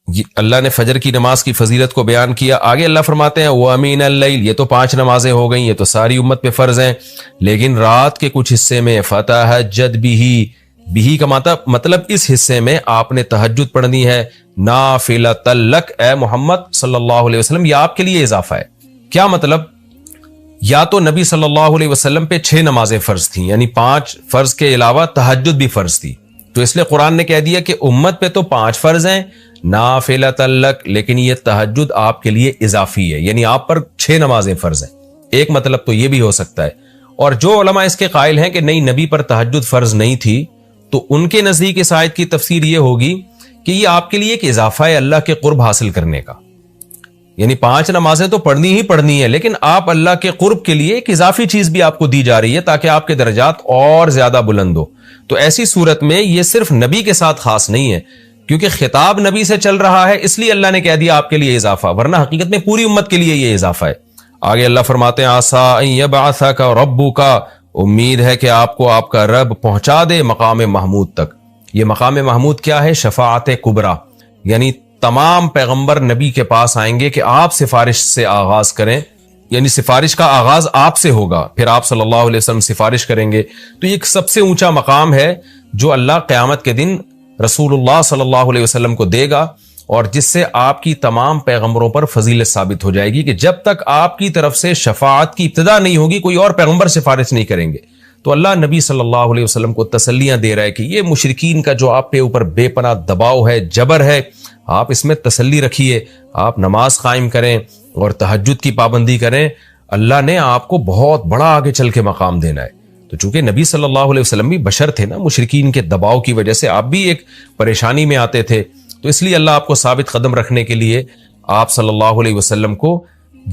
اللہ نے فجر کی نماز کی فضیلت کو بیان کیا. آگے اللہ فرماتے ہیں وَمِنَ اللَّيْلِ، یہ تو 5 نمازیں ہو گئیں، یہ تو ساری امت پہ فرض ہیں، لیکن رات کے کچھ حصے میں فَتَہَجَّدْ بِهِ کا مطلب اس حصے میں آپ نے تہجد پڑھنی ہے، نافلۃ لک، اے محمد صلی اللہ علیہ وسلم، یہ آپ کے لیے اضافہ ہے. کیا مطلب؟ یا تو نبی صلی اللہ علیہ وسلم پہ 6 نمازیں فرض تھیں، یعنی 5 فرض کے علاوہ تہجد بھی فرض تھی، تو اس لیے قرآن نے کہہ دیا کہ امت پہ تو 5 فرض ہیں نافلۃ لک، لیکن یہ تہجد آپ کے لیے اضافی ہے، یعنی آپ پر 6 نمازیں فرض ہیں. ایک مطلب تو یہ بھی ہو سکتا ہے. اور جو علماء اس کے قائل ہیں کہ نہیں نبی پر تہجد فرض نہیں تھی، تو ان کے نزدیک اس آیت کی تفسیر یہ ہوگی کہ یہ آپ کے لیے ایک اضافہ ہے اللہ کے قرب حاصل کرنے کا. یعنی 5 نمازیں تو پڑھنی ہی پڑھنی ہے، لیکن آپ اللہ کے قرب کے لیے ایک اضافی چیز بھی آپ کو دی جا رہی ہے تاکہ آپ کے درجات اور زیادہ بلند ہو. تو ایسی صورت میں یہ صرف نبی کے ساتھ خاص نہیں ہے، کیونکہ خطاب نبی سے چل رہا ہے، اس لیے اللہ نے کہہ دیا آپ کے لیے اضافہ، ورنہ حقیقت میں پوری امت کے لیے یہ اضافہ ہے. آگے اللہ فرماتے ہیں عَسَىٰ أَن يَبْعَثَكَ رَبُّكَ، امید ہے کہ آپ کو آپ کا رب پہنچا دے مقام محمود تک. یہ مقام محمود کیا ہے؟ شفاعت کبریٰ، یعنی تمام پیغمبر نبی کے پاس آئیں گے کہ آپ سفارش سے آغاز کریں، یعنی سفارش کا آغاز آپ سے ہوگا، پھر آپ صلی اللہ علیہ وسلم سفارش کریں گے. تو یہ ایک سب سے اونچا مقام ہے جو اللہ قیامت کے دن رسول اللہ صلی اللہ علیہ وسلم کو دے گا، اور جس سے آپ کی تمام پیغمبروں پر فضیلت ثابت ہو جائے گی کہ جب تک آپ کی طرف سے شفاعت کی ابتدا نہیں ہوگی کوئی اور پیغمبر سفارش نہیں کریں گے. تو اللہ نبی صلی اللہ علیہ وسلم کو تسلیاں دے رہا ہے کہ یہ مشرکین کا جو آپ پہ اوپر بے پناہ دباؤ ہے، جبر ہے، آپ اس میں تسلی رکھیے، آپ نماز قائم کریں اور تہجد کی پابندی کریں، اللہ نے آپ کو بہت بڑا آگے چل کے مقام دینا ہے. تو چونکہ نبی صلی اللہ علیہ وسلم بھی بشر تھے نا، مشرکین کے دباؤ کی وجہ سے آپ بھی ایک پریشانی میں آتے تھے، تو اس لیے اللہ آپ کو ثابت قدم رکھنے کے لیے آپ صلی اللہ علیہ وسلم کو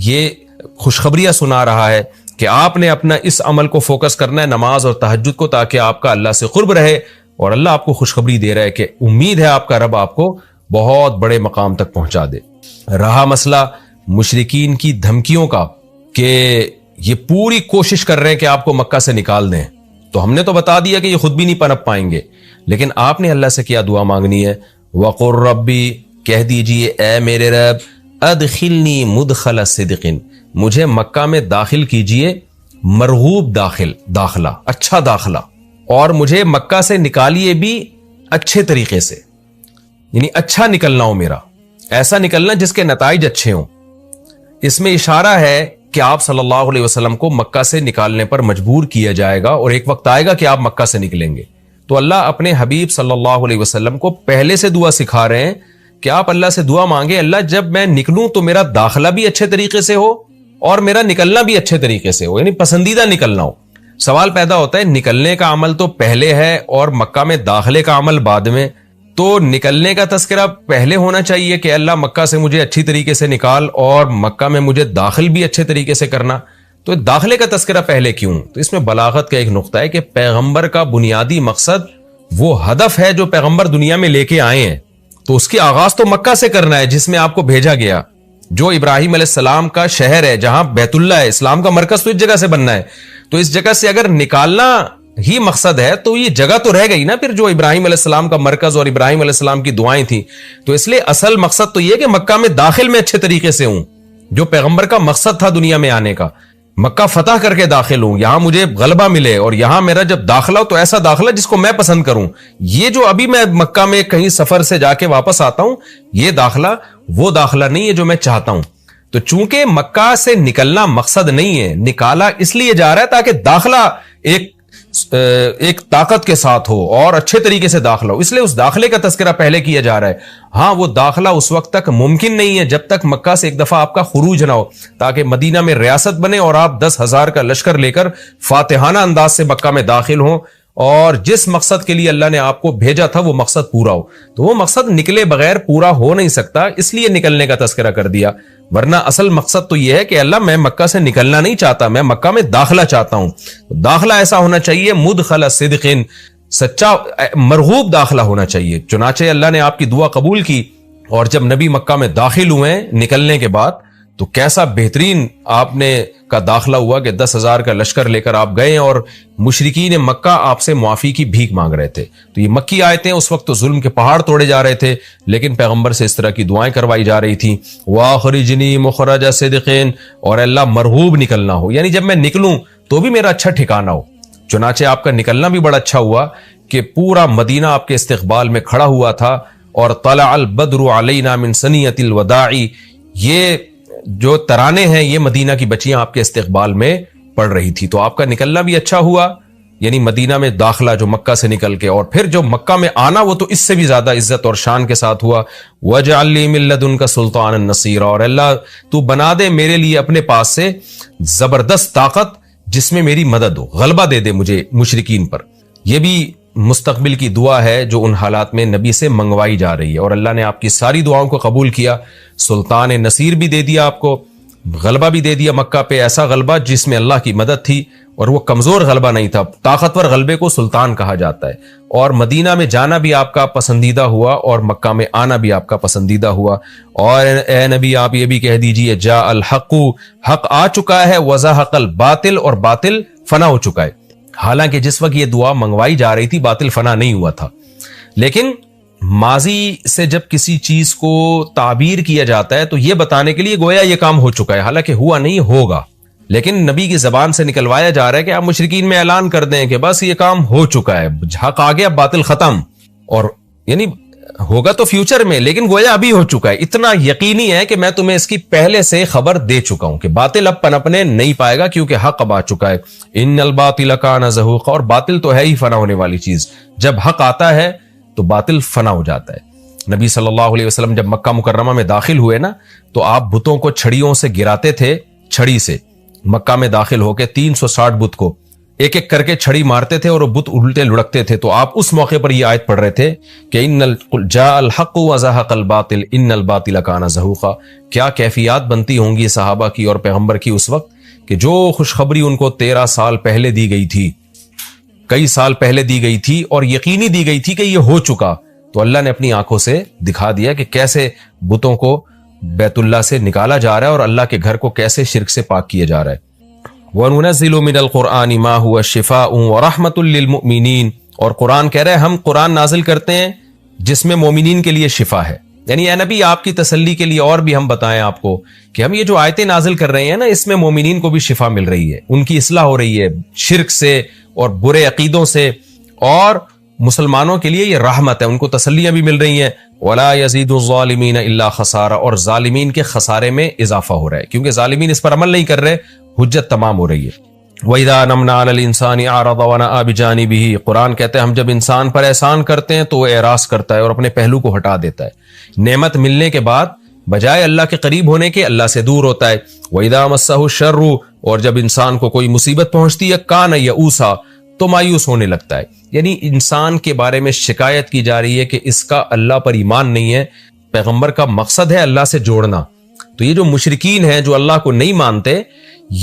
یہ خوشخبریاں سنا رہا ہے کہ آپ نے اپنا اس عمل کو فوکس کرنا ہے، نماز اور تہجد کو، تاکہ آپ کا اللہ سے قرب رہے. اور اللہ آپ کو خوشخبری دے رہا ہے کہ امید ہے آپ کا رب آپ کو بہت بڑے مقام تک پہنچا دے. رہا مسئلہ مشرکین کی دھمکیوں کا کہ یہ پوری کوشش کر رہے ہیں کہ آپ کو مکہ سے نکال دیں، تو ہم نے تو بتا دیا کہ یہ خود بھی نہیں پنپ پائیں گے، لیکن آپ نے اللہ سے کیا دعا مانگنی ہے؟ وَقُلْ رَبِّ، کہہ دیجئے اے میرے رب، ادخلنی مدخل صدق، مجھے مکہ میں داخل کیجئے مرغوب داخلہ، اچھا داخلہ، اور مجھے مکہ سے نکالیے بھی اچھے طریقے سے، یعنی اچھا نکلنا ہو میرا، ایسا نکلنا جس کے نتائج اچھے ہوں. اس میں اشارہ ہے کہ آپ صلی اللہ علیہ وسلم کو مکہ سے نکالنے پر مجبور کیا جائے گا، اور ایک وقت آئے گا کہ آپ مکہ سے نکلیں گے. تو اللہ اپنے حبیب صلی اللہ علیہ وسلم کو پہلے سے دعا سکھا رہے ہیں کہ آپ اللہ سے دعا مانگے، اللہ جب میں نکلوں تو میرا داخلہ بھی اچھے طریقے سے ہو اور میرا نکلنا بھی اچھے طریقے سے ہو، یعنی پسندیدہ نکلنا ہو. سوال پیدا ہوتا ہے نکلنے کا عمل تو پہلے ہے اور مکہ میں داخلے کا عمل بعد میں، تو نکلنے کا تذکرہ پہلے ہونا چاہیے کہ اللہ مکہ سے مجھے اچھی طریقے سے نکال، اور مکہ میں مجھے داخل بھی اچھے طریقے سے کرنا. تو داخلے کا تذکرہ پہلے کیوں؟ تو اس میں بلاغت کا ایک نقطہ ہے کہ پیغمبر کا بنیادی مقصد وہ ہدف ہے جو پیغمبر دنیا میں لے کے آئے ہیں، تو اس کی آغاز تو مکہ سے کرنا ہے جس میں آپ کو بھیجا گیا، جو ابراہیم علیہ السلام کا شہر ہے، جہاں بیت اللہ ہے، اسلام کا مرکز تو اس جگہ سے بننا ہے. تو اس جگہ سے اگر نکالنا ہی مقصد ہے تو یہ جگہ تو رہ گئی نا پھر جو ابراہیم علیہ السلام کا مرکز اور ابراہیم علیہ السلام کی دعائیں تھیں. تو اس لیے اصل مقصد تو یہ کہ مکہ میں داخل میں اچھے طریقے سے ہوں، جو پیغمبر کا مقصد تھا دنیا میں آنے کا، مکہ فتح کر کے داخل ہوں، یہاں مجھے غلبہ ملے، اور یہاں میرا جب داخلہ ہو تو ایسا داخلہ جس کو میں پسند کروں. یہ جو ابھی میں مکہ میں کہیں سفر سے جا کے واپس آتا ہوں، یہ داخلہ وہ داخلہ نہیں ہے جو میں چاہتا ہوں. تو چونکہ مکہ سے نکلنا مقصد نہیں ہے، نکالا اس لیے جا رہا ہے تاکہ داخلہ ایک طاقت کے ساتھ ہو اور اچھے طریقے سے داخلہ ہو، اس لیے اس داخلے کا تذکرہ پہلے کیا جا رہا ہے. ہاں وہ داخلہ اس وقت تک ممکن نہیں ہے جب تک مکہ سے ایک دفعہ آپ کا خروج نہ ہو، تاکہ مدینہ میں ریاست بنے اور آپ 10,000 کا لشکر لے کر فاتحانہ انداز سے مکہ میں داخل ہوں، اور جس مقصد کے لیے اللہ نے آپ کو بھیجا تھا وہ مقصد پورا ہو. تو وہ مقصد نکلے بغیر پورا ہو نہیں سکتا، اس لیے نکلنے کا تذکرہ کر دیا. ورنہ اصل مقصد تو یہ ہے کہ اللہ میں مکہ سے نکلنا نہیں چاہتا، میں مکہ میں داخلہ چاہتا ہوں. داخلہ ایسا ہونا چاہیے مدخل صدق، سچا مرغوب داخلہ ہونا چاہیے. چنانچہ اللہ نے آپ کی دعا قبول کی، اور جب نبی مکہ میں داخل ہوئے نکلنے کے بعد تو کیسا بہترین آپ نے کا داخلہ ہوا کہ 10,000 کا لشکر لے کر آپ گئے اور مشرکین مکہ آپ سے معافی کی بھیک مانگ رہے تھے. تو یہ مکی آیتیں اس وقت تو ظلم کے پہاڑ توڑے جا رہے تھے، لیکن پیغمبر سے اس طرح کی دعائیں کروائی جا رہی تھیں. وَأَخْرِجْنِي مُخْرَجَ صِدْقٍ، اور اللہ مرغوب نکلنا ہو، یعنی جب میں نکلوں تو بھی میرا اچھا ٹھکانہ ہو. چنانچہ آپ کا نکلنا بھی بڑا اچھا ہوا کہ پورا مدینہ آپ کے استقبال میں کھڑا ہوا تھا. اور طلع البدر علینا من ثنیۃ الوداع، یہ جو ترانے ہیں یہ مدینہ کی بچیاں آپ کے استقبال میں پڑھ رہی تھی. تو آپ کا نکلنا بھی اچھا ہوا، یعنی مدینہ میں داخلہ جو مکہ سے نکل کے، اور پھر جو مکہ میں آنا وہ تو اس سے بھی زیادہ عزت اور شان کے ساتھ ہوا. وَاجْعَلْ لِي مِن لَّدُنْكَ سُلْطَانًا نَصِيرًا، اور اللہ تو بنا دے میرے لیے اپنے پاس سے زبردست طاقت جس میں میری مدد ہو، غلبہ دے دے مجھے مشرکین پر. یہ بھی مستقبل کی دعا ہے جو ان حالات میں نبی سے منگوائی جا رہی ہے، اور اللہ نے آپ کی ساری دعاؤں کو قبول کیا. سلطان نصیر بھی دے دیا آپ کو، غلبہ بھی دے دیا مکہ پہ، ایسا غلبہ جس میں اللہ کی مدد تھی اور وہ کمزور غلبہ نہیں تھا. طاقتور غلبے کو سلطان کہا جاتا ہے. اور مدینہ میں جانا بھی آپ کا پسندیدہ ہوا اور مکہ میں آنا بھی آپ کا پسندیدہ ہوا. اور اے نبی آپ یہ بھی کہہ دیجئے جاء الحق، حق آ چکا ہے، وزہق الباطل، اور باطل فنا ہو چکا ہے. حالانکہ جس وقت یہ دعا منگوائی جا رہی تھی باطل فنا نہیں ہوا تھا. لیکن ماضی سے جب کسی چیز کو تعبیر کیا جاتا ہے تو یہ بتانے کے لیے گویا یہ کام ہو چکا ہے، حالانکہ ہوا نہیں، ہوگا. لیکن نبی کی زبان سے نکلوایا جا رہا ہے کہ آپ مشرکین میں اعلان کر دیں کہ بس یہ کام ہو چکا ہے، حق آ گیا، باطل ختم. اور یعنی ہوگا تو فیوچر میں، لیکن گویا ابھی ہو چکا ہے. اتنا یقینی ہے کہ میں تمہیں اس کی پہلے سے خبر دے چکا ہوں کہ باطل اب پنپنے نہیں پائے گا کیونکہ حق اب آ چکا ہے. ان الباطل کان زہوقا، اور باطل تو ہے ہی فنا ہونے والی چیز. جب حق آتا ہے تو باطل فنا ہو جاتا ہے. نبی صلی اللہ علیہ وسلم جب مکہ مکرمہ میں داخل ہوئے نا تو آپ بتوں کو چھڑیوں سے گراتے تھے، چھڑی سے مکہ میں داخل ہو کے 360 بت کو ایک ایک کر کے چھڑی مارتے تھے اور وہ بت الٹے لڑکتے تھے. تو آپ اس موقع پر یہ آیت پڑھ رہے تھے کہ جاء الحق وزہق الباطل ان الباطل کان زہوقا. کیا کیفیات بنتی ہوں گی صحابہ کی اور پیغمبر کی اس وقت کہ جو خوشخبری ان کو 13 سال پہلے دی گئی تھی، کئی سال پہلے دی گئی تھی اور یقینی دی گئی تھی کہ یہ ہو چکا، تو اللہ نے اپنی آنکھوں سے دکھا دیا کہ کیسے بتوں کو بیت اللہ سے نکالا جا رہا ہے اور اللہ کے گھر کو کیسے شرک سے پاک کیا جا رہا ہے. وَنُنَزِّلُ مِنَ الْقُرْآنِ مَا هُوَ شِفَاءٌ وَرَحْمَةٌ لِّلْمُؤْمِنِينَ، اور قرآن کہہ رہے ہیں ہم قرآن نازل کرتے ہیں جس میں مومنین کے لیے شفا ہے. یعنی اے نبی آپ کی تسلی کے لیے اور بھی ہم بتائیں آپ کو کہ ہم یہ جو آیتیں نازل کر رہے ہیں نا اس میں مومنین کو بھی شفا مل رہی ہے، ان کی اصلاح ہو رہی ہے شرک سے اور برے عقیدوں سے، اور مسلمانوں کے لیے یہ رحمت ہے، ان کو تسلیاں بھی مل رہی ہیں. وَلَا يَزِيدُ الظَّالِمِينَ إِلَّا خَسَارًا، اور ظالمین کے خسارے میں اضافہ ہو رہا ہے کیونکہ ظالمین اس پر عمل نہیں کر رہے، حجت تمام ہو رہی ہے. وَإِذَا نَمْنَا عَلَى الْإِنسَانِ أَعْرَضَ وَنَأَىٰ بِجَانِبِهِ، قرآن کہتے ہیں ہم جب انسان پر احسان کرتے ہیں تو وہ اعراض کرتا ہے اور اپنے پہلو کو ہٹا دیتا ہے. نعمت ملنے کے بعد بجائے اللہ کے قریب ہونے کے اللہ سے دور ہوتا ہے. وَإِذَا مَسَّهُ الشَّرُّ، اور جب انسان کو کوئی مصیبت پہنچتی ہے كَانَ يَئُوسًا، تو مایوس ہونے لگتا ہے. یعنی انسان کے بارے میں شکایت کی جا رہی ہے کہ اس کا اللہ پر ایمان نہیں ہے. پیغمبر کا مقصد ہے اللہ سے جوڑنا. تو یہ جو مشرکین ہیں جو اللہ کو نہیں مانتے،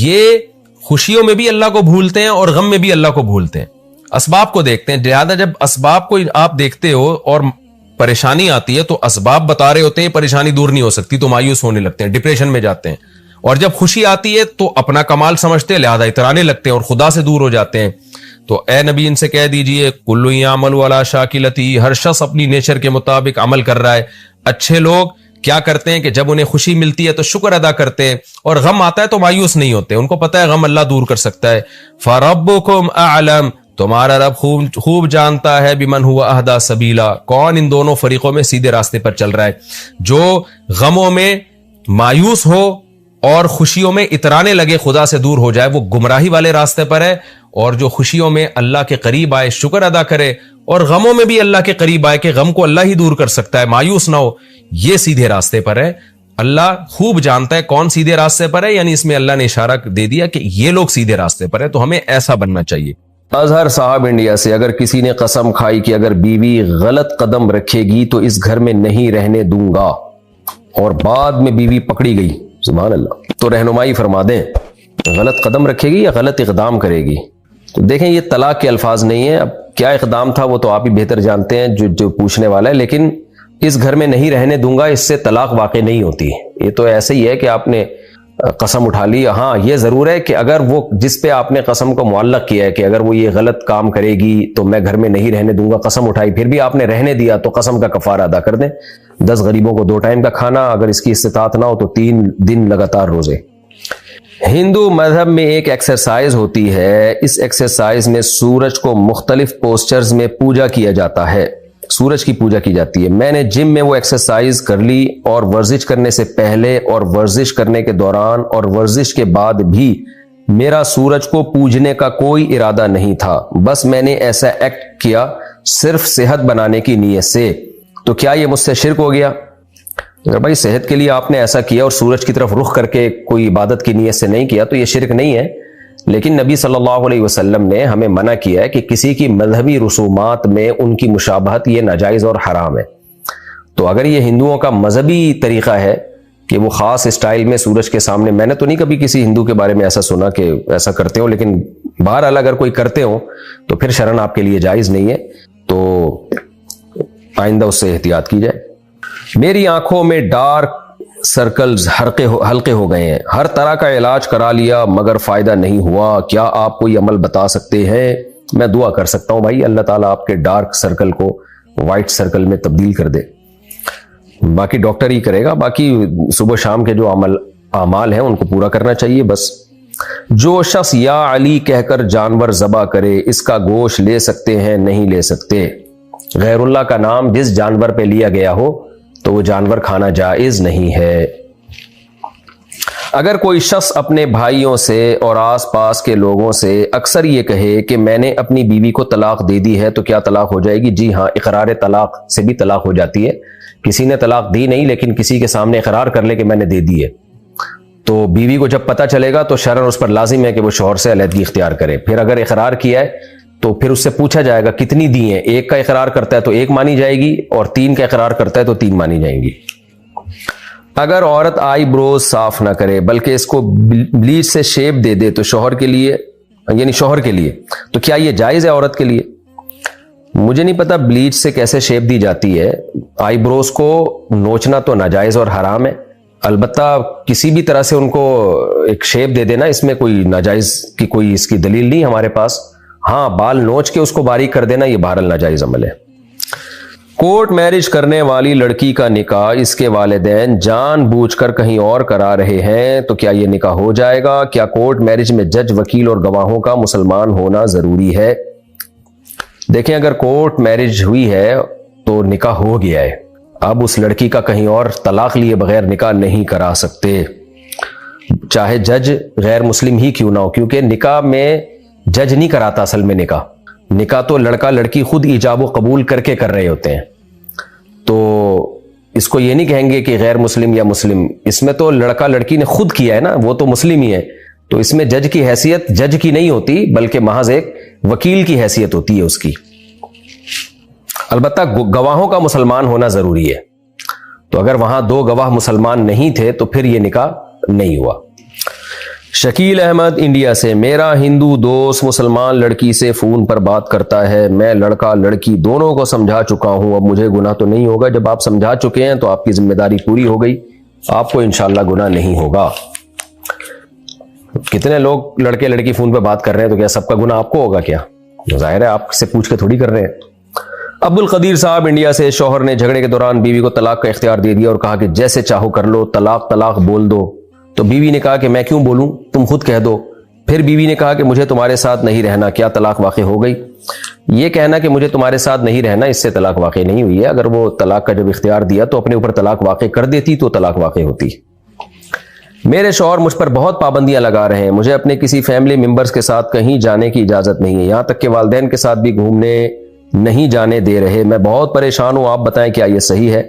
یہ خوشیوں میں بھی اللہ کو بھولتے ہیں اور غم میں بھی اللہ کو بھولتے ہیں، اسباب کو دیکھتے ہیں. لہٰذا جب اسباب کو آپ دیکھتے ہو اور پریشانی آتی ہے تو اسباب بتا رہے ہوتے ہیں پریشانی دور نہیں ہو سکتی، تو مایوس ہونے لگتے ہیں، ڈپریشن میں جاتے ہیں. اور جب خوشی آتی ہے تو اپنا کمال سمجھتے ہیں، لہذا اترانے لگتے ہیں اور خدا سے دور ہو جاتے ہیں. تو اے نبی ان سے کہہ دیجئے کل یعمل علی شاکلتی، ہر شخص اپنی نیچر کے مطابق عمل کر رہا ہے. اچھے لوگ کیا کرتے ہیں کہ جب انہیں خوشی ملتی ہے تو شکر ادا کرتے ہیں، اور غم آتا ہے تو مایوس نہیں ہوتے، ان کو پتہ ہے غم اللہ دور کر سکتا ہے. فربکم اعلم، تمہارا رب خوب جانتا ہے بمن هو اہدی سبیلا، کون ان دونوں فریقوں میں سیدھے راستے پر چل رہا ہے. جو غموں میں مایوس ہو اور خوشیوں میں اترانے لگے، خدا سے دور ہو جائے، وہ گمراہی والے راستے پر ہے. اور جو خوشیوں میں اللہ کے قریب آئے، شکر ادا کرے، اور غموں میں بھی اللہ کے قریب آئے کہ غم کو اللہ ہی دور کر سکتا ہے، مایوس نہ ہو، یہ سیدھے راستے پر ہے. اللہ خوب جانتا ہے کون سیدھے راستے پر ہے، یعنی اس میں اللہ نے اشارہ دے دیا کہ یہ لوگ سیدھے راستے پر ہے. تو ہمیں ایسا بننا چاہیے. اظہر صاحب انڈیا سے، اگر کسی نے قسم کھائی کہ اگر بیوی غلط قدم رکھے گی تو اس گھر میں نہیں رہنے دوں گا، اور بعد میں بیوی پکڑی گئی، سبحان اللہ، تو رہنمائی فرما دیں، غلط قدم رکھے گی یا غلط اقدام کرے گی. تو دیکھیں یہ طلاق کے الفاظ نہیں ہیں، اب کیا اقدام تھا وہ تو آپ ہی بہتر جانتے ہیں جو پوچھنے والا ہے. لیکن اس گھر میں نہیں رہنے دوں گا، اس سے طلاق واقع نہیں ہوتی. یہ تو ایسے ہی ہے کہ آپ نے قسم اٹھا لی. ہاں یہ ضرور ہے کہ اگر وہ جس پہ آپ نے قسم کو معلق کیا ہے کہ اگر وہ یہ غلط کام کرے گی تو میں گھر میں نہیں رہنے دوں گا، قسم اٹھائی پھر بھی آپ نے رہنے دیا، تو قسم کا کفارہ ادا کر دیں. 10 غریبوں کو 2 ٹائم کا کھانا، اگر اس کی استطاعت نہ ہو تو 3 دن لگاتار روزے. ہندو مذہب میں ایک ایکسرسائز ہوتی ہے، اس ایکسرسائز میں سورج کو مختلف پوسچرز میں پوجا کیا جاتا ہے، سورج کی پوجا کی جاتی ہے. میں نے جم میں وہ ایکسرسائز کر لی، اور ورزش کرنے سے پہلے اور ورزش کرنے کے دوران اور ورزش کے بعد بھی میرا سورج کو پوجنے کا کوئی ارادہ نہیں تھا، بس میں نے ایسا ایکٹ کیا صرف صحت بنانے کی نیت سے. تو کیا یہ مجھ سے شرک ہو گیا؟ اگر بھائی صحت کے لیے آپ نے ایسا کیا اور سورج کی طرف رخ کر کے کوئی عبادت کی نیت سے نہیں کیا تو یہ شرک نہیں ہے. لیکن نبی صلی اللہ علیہ وسلم نے ہمیں منع کیا ہے کہ کسی کی مذہبی رسومات میں ان کی مشابہت یہ ناجائز اور حرام ہے. تو اگر یہ ہندوؤں کا مذہبی طریقہ ہے کہ وہ خاص اسٹائل میں سورج کے سامنے، میں نے تو نہیں کبھی کسی ہندو کے بارے میں ایسا سنا کہ ایسا کرتے ہوں، لیکن بہرحال اگر کوئی کرتے ہوں تو پھر شرعاً آپ کے لیے جائز نہیں ہے، تو آئندہ اس سے احتیاط کی جائے. میری آنکھوں میں ڈارک سرکلز ہلکے ہو گئے ہیں، ہر طرح کا علاج کرا لیا مگر فائدہ نہیں ہوا، کیا آپ کوئی عمل بتا سکتے ہیں؟ میں دعا کر سکتا ہوں بھائی، اللہ تعالیٰ آپ کے ڈارک سرکل کو وائٹ سرکل میں تبدیل کر دے. باقی ڈاکٹر ہی کرے گا، باقی صبح شام کے جو اعمال ہیں ان کو پورا کرنا چاہیے بس. جو شخص یا علی کہہ کر جانور ذبح کرے اس کا گوشت لے سکتے ہیں؟ نہیں لے سکتے. غیر اللہ کا نام جس جانور پہ لیا گیا ہو تو وہ جانور کھانا جائز نہیں ہے. اگر کوئی شخص اپنے بھائیوں سے اور آس پاس کے لوگوں سے اکثر یہ کہے کہ میں نے اپنی بیوی کو طلاق دے دی ہے تو کیا طلاق ہو جائے گی؟ جی ہاں، اقرار طلاق سے بھی طلاق ہو جاتی ہے. کسی نے طلاق دی نہیں لیکن کسی کے سامنے اقرار کر لے کہ میں نے دے دی ہے، تو بیوی کو جب پتہ چلے گا تو شرعاً اس پر لازم ہے کہ وہ شوہر سے علیحدگی اختیار کرے. پھر اگر اقرار کیا ہے تو پھر اس سے پوچھا جائے گا کتنی دی ہیں. 1 کا اقرار کرتا ہے تو 1 مانی جائے گی، اور 3 کا اقرار کرتا ہے تو 3 مانی جائیں گی. اگر عورت آئی بروز صاف نہ کرے بلکہ اس کو بلیچ سے شیپ دے دے تو شوہر کے لیے تو کیا یہ جائز ہے عورت کے لیے؟ مجھے نہیں پتا بلیچ سے کیسے شیپ دی جاتی ہے. آئی بروز کو نوچنا تو ناجائز اور حرام ہے، البتہ کسی بھی طرح سے ان کو ایک شیپ دے دینا، اس میں کوئی ناجائز کی کوئی اس کی دلیل نہیں ہمارے پاس. ہاں، بال نوچ کے اس کو باریک کر دینا یہ بہرحال ناجائز عمل ہے. کورٹ میرج کرنے والی لڑکی کا نکاح اس کے والدین جان بوجھ کر کہیں اور کرا رہے ہیں تو کیا یہ نکاح ہو جائے گا؟ کیا کورٹ میرج میں جج، وکیل اور گواہوں کا مسلمان ہونا ضروری ہے؟ دیکھیں، اگر کورٹ میرج ہوئی ہے تو نکاح ہو گیا ہے، اب اس لڑکی کا کہیں اور طلاق لیے بغیر نکاح نہیں کرا سکتے، چاہے جج غیر مسلم ہی کیوں نہ ہو، کیونکہ نکاح میں جج نہیں کراتا. اصل میں نکاح تو لڑکا لڑکی خود ایجاب و قبول کر کے کر رہے ہوتے ہیں، تو اس کو یہ نہیں کہیں گے کہ غیر مسلم یا مسلم، اس میں تو لڑکا لڑکی نے خود کیا ہے نا، وہ تو مسلم ہی ہے، تو اس میں جج کی حیثیت جج کی نہیں ہوتی بلکہ محض ایک وکیل کی حیثیت ہوتی ہے اس کی. البتہ گواہوں کا مسلمان ہونا ضروری ہے، تو اگر وہاں 2 گواہ مسلمان نہیں تھے تو پھر یہ نکاح نہیں ہوا. شکیل احمد انڈیا سے، میرا ہندو دوست مسلمان لڑکی سے فون پر بات کرتا ہے، میں لڑکا لڑکی دونوں کو سمجھا چکا ہوں، اب مجھے گناہ تو نہیں ہوگا؟ جب آپ سمجھا چکے ہیں تو آپ کی ذمہ داری پوری ہو گئی، آپ کو انشاءاللہ گناہ نہیں ہوگا. کتنے لوگ لڑکے لڑکی فون پہ بات کر رہے ہیں تو کیا سب کا گناہ آپ کو ہوگا؟ کیا ظاہر ہے آپ سے پوچھ کے تھوڑی کر رہے ہیں. عبد القدیر صاحب انڈیا سے، شوہر نے جھگڑے کے دوران بیوی کو طلاق کا اختیار دے دیا اور کہا کہ جیسے چاہو کر لو، طلاق طلاق بول دو. تو بیوی نے کہا کہ میں کیوں بولوں، تم خود کہہ دو. پھر بیوی نے کہا کہ مجھے تمہارے ساتھ نہیں رہنا، کیا طلاق واقع ہو گئی؟ یہ کہنا کہ مجھے تمہارے ساتھ نہیں رہنا، اس سے طلاق واقع نہیں ہوئی ہے. اگر وہ طلاق کا جب اختیار دیا تو اپنے اوپر طلاق واقع کر دیتی تو طلاق واقع ہوتی. میرے شوہر مجھ پر بہت پابندیاں لگا رہے ہیں، مجھے اپنے کسی فیملی ممبرز کے ساتھ کہیں جانے کی اجازت نہیں ہے، یہاں تک کہ والدین کے ساتھ بھی گھومنے نہیں جانے دے رہے. میں بہت پریشان ہوں، آپ بتائیں کیا یہ صحیح ہے؟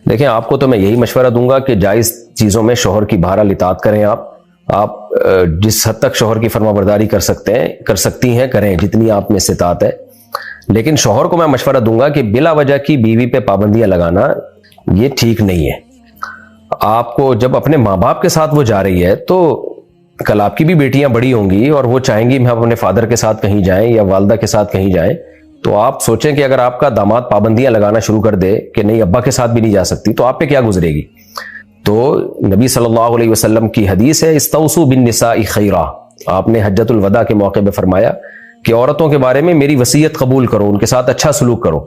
دیکھیں، آپ کو تو میں یہی مشورہ دوں گا کہ جائز چیزوں میں شوہر کی بہرحال اطاعت کریں. آپ جس حد تک شوہر کی فرما برداری کر سکتی ہیں کریں، جتنی آپ میں استطاعت ہے. لیکن شوہر کو میں مشورہ دوں گا کہ بلا وجہ کی بیوی پہ پابندیاں لگانا یہ ٹھیک نہیں ہے. آپ کو جب اپنے ماں باپ کے ساتھ وہ جا رہی ہے تو کل آپ کی بھی بیٹیاں بڑی ہوں گی اور وہ چاہیں گی ہم اپنے فادر کے ساتھ کہیں جائیں یا والدہ کے ساتھ کہیں جائیں، تو آپ سوچیں کہ اگر آپ کا داماد پابندیاں لگانا شروع کر دے کہ نہیں ابا کے ساتھ بھی نہیں جا سکتی تو آپ پہ کیا گزرے گی. تو نبی صلی اللہ علیہ وسلم کی حدیث ہے استوصوا بالنساء خیرا، آپ نے حجۃ الوداع کے موقع پہ فرمایا کہ عورتوں کے بارے میں میری وصیت قبول کرو، ان کے ساتھ اچھا سلوک کرو،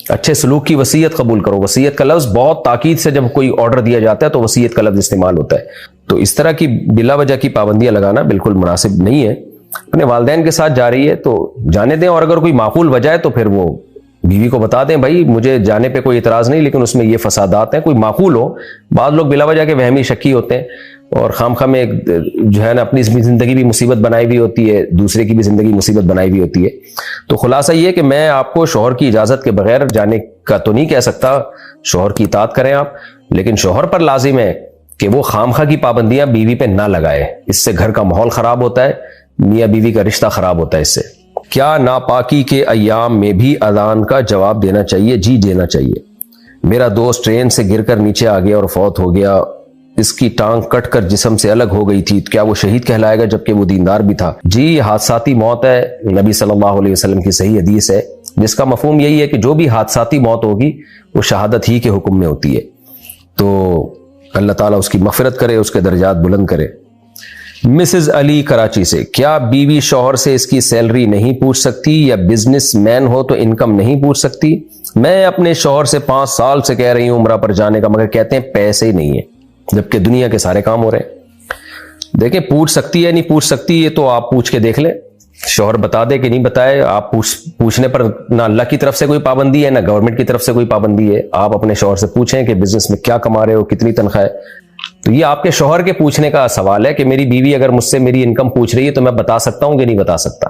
اچھے سلوک کی وصیت قبول کرو۔ وصیت کا لفظ بہت تاکید سے جب کوئی آرڈر دیا جاتا ہے تو وصیت کا لفظ استعمال ہوتا ہے۔ تو اس طرح کی بلا وجہ کی پابندیاں لگانا بالکل مناسب نہیں ہے۔ اپنے والدین کے ساتھ جا رہی ہے تو جانے دیں، اور اگر کوئی معقول وجہ ہے تو پھر وہ بیوی کو بتا دیں بھائی مجھے جانے پہ کوئی اعتراض نہیں، لیکن اس میں یہ فسادات ہیں، کوئی معقول ہو۔ بعض لوگ بلا وجہ کے وہمی شکی ہوتے ہیں اور خام خواہ میں جو ہے نا اپنی زندگی بھی مصیبت بنائی ہوئی ہوتی ہے، دوسرے کی بھی زندگی مصیبت بنائی ہوئی ہوتی ہے۔ تو خلاصہ یہ کہ میں آپ کو شوہر کی اجازت کے بغیر جانے کا تو نہیں کہہ سکتا، شوہر کی اطاعت کریں آپ، لیکن شوہر پر لازم ہے کہ وہ خام خواہ کی پابندیاں بیوی پہ نہ لگائے، اس سے گھر کا ماحول خراب ہوتا ہے، میاں بیوی کا رشتہ خراب ہوتا ہے اس سے۔ کیا ناپاکی کے ایام میں بھی اذان کا جواب دینا چاہیے؟ جی دینا چاہیے۔ میرا دوست ٹرین سے گر کر نیچے آ گیا اور فوت ہو گیا، اس کی ٹانگ کٹ کر جسم سے الگ ہو گئی تھی، کیا وہ شہید کہلائے گا جبکہ وہ دیندار بھی تھا؟ جی حادثاتی موت ہے، نبی صلی اللہ علیہ وسلم کی صحیح حدیث ہے جس کا مفہوم یہی ہے کہ جو بھی حادثاتی موت ہوگی وہ شہادت ہی کے حکم میں ہوتی ہے۔ تو اللہ تعالیٰ اس کی مغفرت کرے، اس کے درجات بلند کرے۔ مسز علی کراچی سے، کیا بیوی شوہر سے اس کی سیلری نہیں پوچھ سکتی یا بزنس مین ہو تو انکم نہیں پوچھ سکتی؟ میں اپنے شوہر سے 5 سال سے کہہ رہی ہوں عمرہ پر جانے کا، مگر کہتے ہیں پیسے ہی نہیں ہیں جبکہ دنیا کے سارے کام ہو رہے ہیں۔ دیکھیں پوچھ سکتی ہے نہیں پوچھ سکتی یہ تو آپ پوچھ کے دیکھ لیں، شوہر بتا دے کہ نہیں بتائے، آپ پوچھنے پر نہ اللہ کی طرف سے کوئی پابندی ہے نہ گورنمنٹ کی طرف سے کوئی پابندی ہے۔ آپ اپنے شوہر سے پوچھیں کہ بزنس میں کیا کما رہے ہو، کتنی تنخواہ ہے۔ تو یہ آپ کے شوہر کے پوچھنے کا سوال ہے کہ میری بیوی اگر مجھ سے میری انکم پوچھ رہی ہے تو میں بتا سکتا ہوں کہ نہیں بتا سکتا۔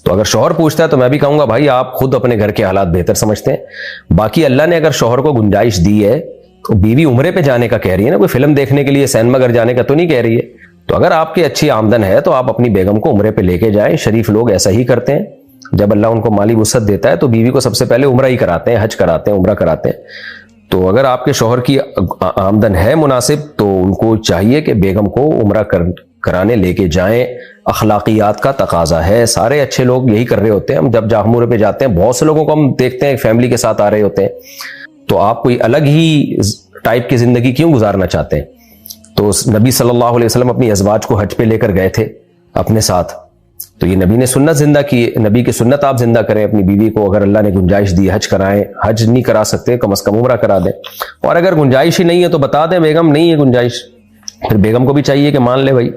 تو اگر شوہر پوچھتا ہے تو میں بھی کہوں گا بھائی آپ خود اپنے گھر کے حالات بہتر سمجھتے ہیں۔ باقی اللہ نے اگر شوہر کو گنجائش دی ہے تو بیوی عمرے پہ جانے کا کہہ رہی ہے نا، کوئی فلم دیکھنے کے لیے سینما گھر جانے کا تو نہیں کہہ رہی ہے۔ تو اگر آپ کی اچھی آمدن ہے تو آپ اپنی بیگم کو عمرے پہ لے کے جائیں، شریف لوگ ایسا ہی کرتے ہیں، جب اللہ ان کو مالی وسعت دیتا ہے تو بیوی کو سب سے پہلے عمرہ ہی کراتے ہیں، حج کراتے ہیں، عمرہ کراتے ہیں۔ تو اگر آپ کے شوہر کی آمدن ہے مناسب تو ان کو چاہیے کہ بیگم کو عمرہ کرانے لے کے جائیں، اخلاقیات کا تقاضا ہے، سارے اچھے لوگ یہی کر رہے ہوتے ہیں۔ ہم جب عمرے پہ جاتے ہیں بہت سے لوگوں کو ہم دیکھتے ہیں فیملی کے ساتھ آ رہے ہوتے ہیں، تو آپ کوئی الگ ہی ٹائپ کی زندگی کیوں گزارنا چاہتے ہیں؟ تو نبی صلی اللہ علیہ وسلم اپنی ازواج کو حج پہ لے کر گئے تھے اپنے ساتھ، تو یہ نبی نے سنت زندہ کی، نبی کی سنت آپ زندہ کریں اپنی بیوی کو، اگر اللہ نے گنجائش دی حج کرائیں، حج نہیں کرا سکتے کم از کم عمرہ کرا دیں، اور اگر گنجائش ہی نہیں ہے تو بتا دیں بیگم نہیں ہے گنجائش، پھر بیگم کو بھی چاہیے کہ مان لے بھائی۔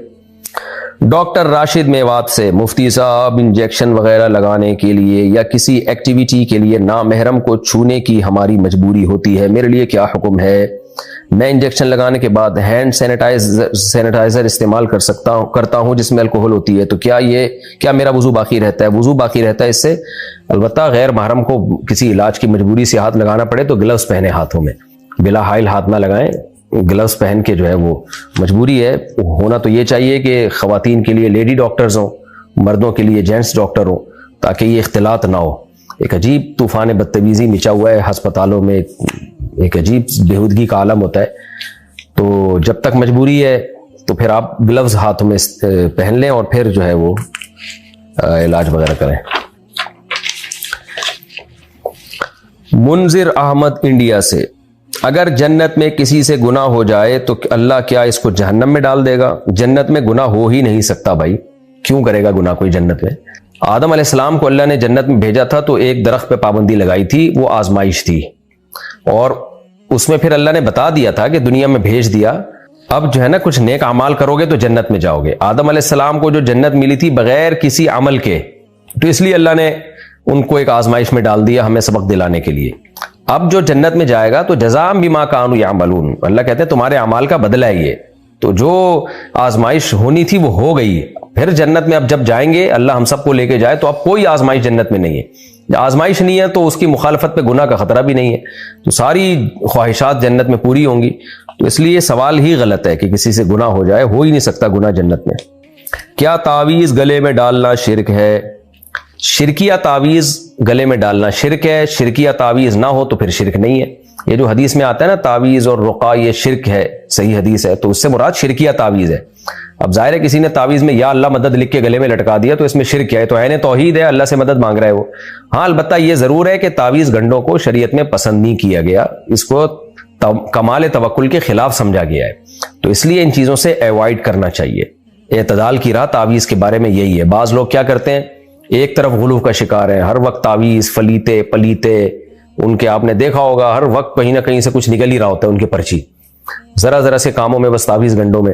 ڈاکٹر راشد میوات سے، مفتی صاحب انجیکشن وغیرہ لگانے کے لیے یا کسی ایکٹیویٹی کے لیے نامحرم کو چھونے کی ہماری مجبوری ہوتی ہے، میرے لیے کیا حکم ہے؟ میں انجیکشن لگانے کے بعد ہینڈ سینیٹائزر استعمال کرتا ہوں جس میں الکوہل ہوتی ہے، تو کیا میرا وضو باقی رہتا ہے؟ وضو باقی رہتا ہے اس سے۔ البتہ غیر محرم کو کسی علاج کی مجبوری سے ہاتھ لگانا پڑے تو گلوز پہنے ہاتھوں میں، بلا حائل ہاتھ نہ لگائیں، گلوز پہن کے جو ہے وہ مجبوری ہے۔ ہونا تو یہ چاہیے کہ خواتین کے لیے لیڈی ڈاکٹرز ہوں، مردوں کے لیے جینٹس ڈاکٹر ہوں، تاکہ یہ اختلاط نہ ہو۔ ایک عجیب طوفان بدتمیزی مچا ہوا ہے ہسپتالوں میں، ایک عجیب بےہودگی کا عالم ہوتا ہے۔ تو جب تک مجبوری ہے تو پھر آپ گلوز ہاتھوں میں پہن لیں اور پھر جو ہے وہ علاج وغیرہ کریں۔ منذر احمد انڈیا سے، اگر جنت میں کسی سے گناہ ہو جائے تو اللہ کیا اس کو جہنم میں ڈال دے گا؟ جنت میں گناہ ہو ہی نہیں سکتا بھائی، کیوں کرے گا گناہ کوئی جنت میں؟ آدم علیہ السلام کو اللہ نے جنت میں بھیجا تھا تو ایک درخت پہ پابندی لگائی تھی، وہ آزمائش تھی، اور اس میں پھر اللہ نے بتا دیا تھا کہ دنیا میں بھیج دیا، اب جو ہے نا کچھ نیک اعمال کرو گے تو جنت میں جاؤ گے۔ آدم علیہ السلام کو جو جنت ملی تھی بغیر کسی عمل کے، تو اس لیے اللہ نے ان کو ایک آزمائش میں ڈال دیا ہمیں سبق دلانے کے لیے۔ اب جو جنت میں جائے گا تو جزاء بما کانوا یعملون، اللہ کہتے ہیں تمہارے اعمال کا بدلہ ہے یہ، تو جو آزمائش ہونی تھی وہ ہو گئی۔ پھر جنت میں اب جب جائیں گے، اللہ ہم سب کو لے کے جائے، تو اب کوئی آزمائش جنت میں نہیں ہے، آزمائش نہیں ہے تو اس کی مخالفت پہ گناہ کا خطرہ بھی نہیں ہے، تو ساری خواہشات جنت میں پوری ہوں گی۔ تو اس لیے سوال ہی غلط ہے کہ کسی سے گناہ ہو جائے، ہو ہی نہیں سکتا گناہ جنت میں۔ کیا تعویذ گلے میں ڈالنا شرک ہے؟ شرکیہ تعویذ گلے میں ڈالنا شرک ہے، شرکیہ تعویذ نہ ہو تو پھر شرک نہیں ہے۔ یہ جو حدیث میں آتا ہے نا تعویذ اور رقیہ یہ شرک ہے، صحیح حدیث ہے، تو اس سے مراد شرکیہ تعویذ ہے۔ اب ظاہر ہے کسی نے تعویذ میں یا اللہ مدد لکھ کے گلے میں لٹکا دیا تو اس میں شرک کیا ہے؟ تو عین توحید ہے، اللہ سے مدد مانگ رہا ہے وہ۔ ہاں البتہ یہ ضرور ہے کہ تعویذ گنڈوں کو شریعت میں پسند نہیں کیا گیا، اس کو کمال توکل کے خلاف سمجھا گیا ہے. تو اس لیے ان چیزوں سے ایوائڈ کرنا چاہیے. اعتدال کی راہ تعویذ کے بارے میں یہی ہے. بعض لوگ کیا کرتے ہیں, ایک طرف غلو کا شکار ہیں, ہر وقت تعویذ فلیتے پلیتے, ان کے آپ نے دیکھا ہوگا ہر وقت کہیں نہ کہیں سے کچھ نکل ہی رہا ہوتا ہے ان کے پرچی, ذرا ذرا سے کاموں میں بس تعویذ گنڈوں میں.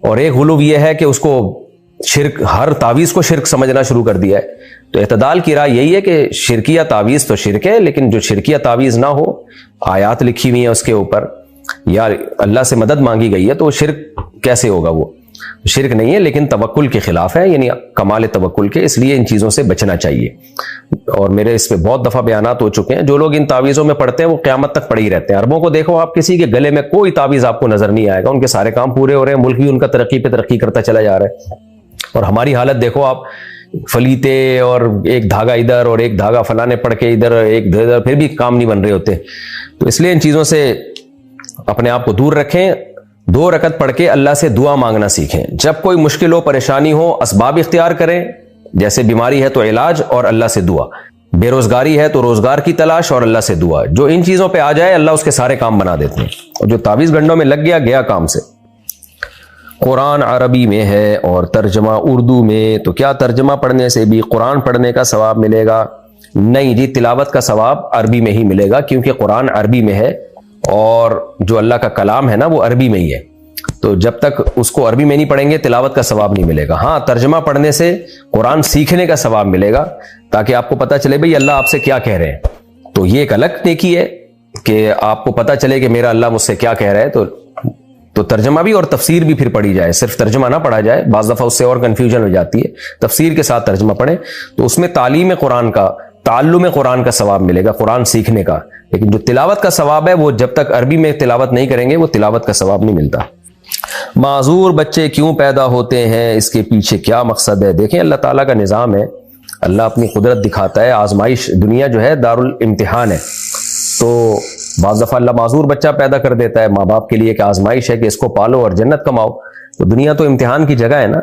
اور ایک غلو یہ ہے کہ اس کو شرک, ہر تعویذ کو شرک سمجھنا شروع کر دیا ہے. تو اعتدال کی راہ یہی ہے کہ شرکیہ تعویذ تو شرک ہے, لیکن جو شرکیہ تعویذ نہ ہو, آیات لکھی ہوئی ہیں اس کے اوپر یا اللہ سے مدد مانگی گئی ہے, تو وہ شرک کیسے ہوگا؟ وہ شرک نہیں ہے لیکن توکل کے خلاف ہے, یعنی کمال توکل کے. اس لیے ان چیزوں سے بچنا چاہیے. اور میرے اس پہ بہت دفعہ بیانات ہو چکے ہیں. جو لوگ ان تعویذوں میں پڑھتے ہیں وہ قیامت تک پڑے ہی رہتے ہیں. عربوں کو دیکھو آپ, کسی کے گلے میں کوئی تعویذ آپ کو نظر نہیں آئے گا, ان کے سارے کام پورے ہو رہے ہیں, ملک بھی ان کا ترقی پہ ترقی کرتا چلا جا رہا ہے. اور ہماری حالت دیکھو آپ, فلیتے اور ایک دھاگا ادھر اور ایک دھاگا فلانے پڑھ کے ادھر ایک ادھر, پھر بھی کام نہیں بن رہے ہوتے. تو اس لیے ان چیزوں سے اپنے آپ کو دور رکھیں. 2 رکعت پڑھ کے اللہ سے دعا مانگنا سیکھیں. جب کوئی مشکل ہو, پریشانی ہو, اسباب اختیار کریں. جیسے بیماری ہے تو علاج اور اللہ سے دعا, بے روزگاری ہے تو روزگار کی تلاش اور اللہ سے دعا. جو ان چیزوں پہ آ جائے اللہ اس کے سارے کام بنا دیتے ہیں. اور جو تعویذ گنڈوں میں لگ گیا, گیا کام سے. قرآن عربی میں ہے اور ترجمہ اردو میں, تو کیا ترجمہ پڑھنے سے بھی قرآن پڑھنے کا ثواب ملے گا؟ نہیں جی, تلاوت کا ثواب عربی میں ہی ملے گا, کیونکہ قرآن عربی میں ہے اور جو اللہ کا کلام ہے نا وہ عربی میں ہی ہے. تو جب تک اس کو عربی میں نہیں پڑھیں گے تلاوت کا ثواب نہیں ملے گا. ہاں, ترجمہ پڑھنے سے قرآن سیکھنے کا ثواب ملے گا, تاکہ آپ کو پتہ چلے بھئی اللہ آپ سے کیا کہہ رہے ہیں. تو یہ ایک الگ نیکی ہے کہ آپ کو پتہ چلے کہ میرا اللہ مجھ سے کیا کہہ رہا ہے. تو ترجمہ بھی اور تفسیر بھی پھر پڑھی جائے, صرف ترجمہ نہ پڑھا جائے. بعض دفعہ اس سے اور کنفیوژن ہو جاتی ہے. تفسیر کے ساتھ ترجمہ پڑھیں تو اس میں تعلیم قرآن کا, تعلم قرآن کا ثواب ملے گا, قرآن سیکھنے کا. لیکن جو تلاوت کا ثواب ہے وہ جب تک عربی میں تلاوت نہیں کریں گے وہ تلاوت کا ثواب نہیں ملتا. معذور بچے کیوں پیدا ہوتے ہیں, اس کے پیچھے کیا مقصد ہے؟ دیکھیں, اللہ تعالیٰ کا نظام ہے, اللہ اپنی قدرت دکھاتا ہے. آزمائش, دنیا جو ہے دارالامتحان ہے. تو بعض دفعہ اللہ معذور بچہ پیدا کر دیتا ہے ماں باپ کے لیے کہ آزمائش ہے کہ اس کو پالو اور جنت کماؤ. تو دنیا تو امتحان کی جگہ ہے نا,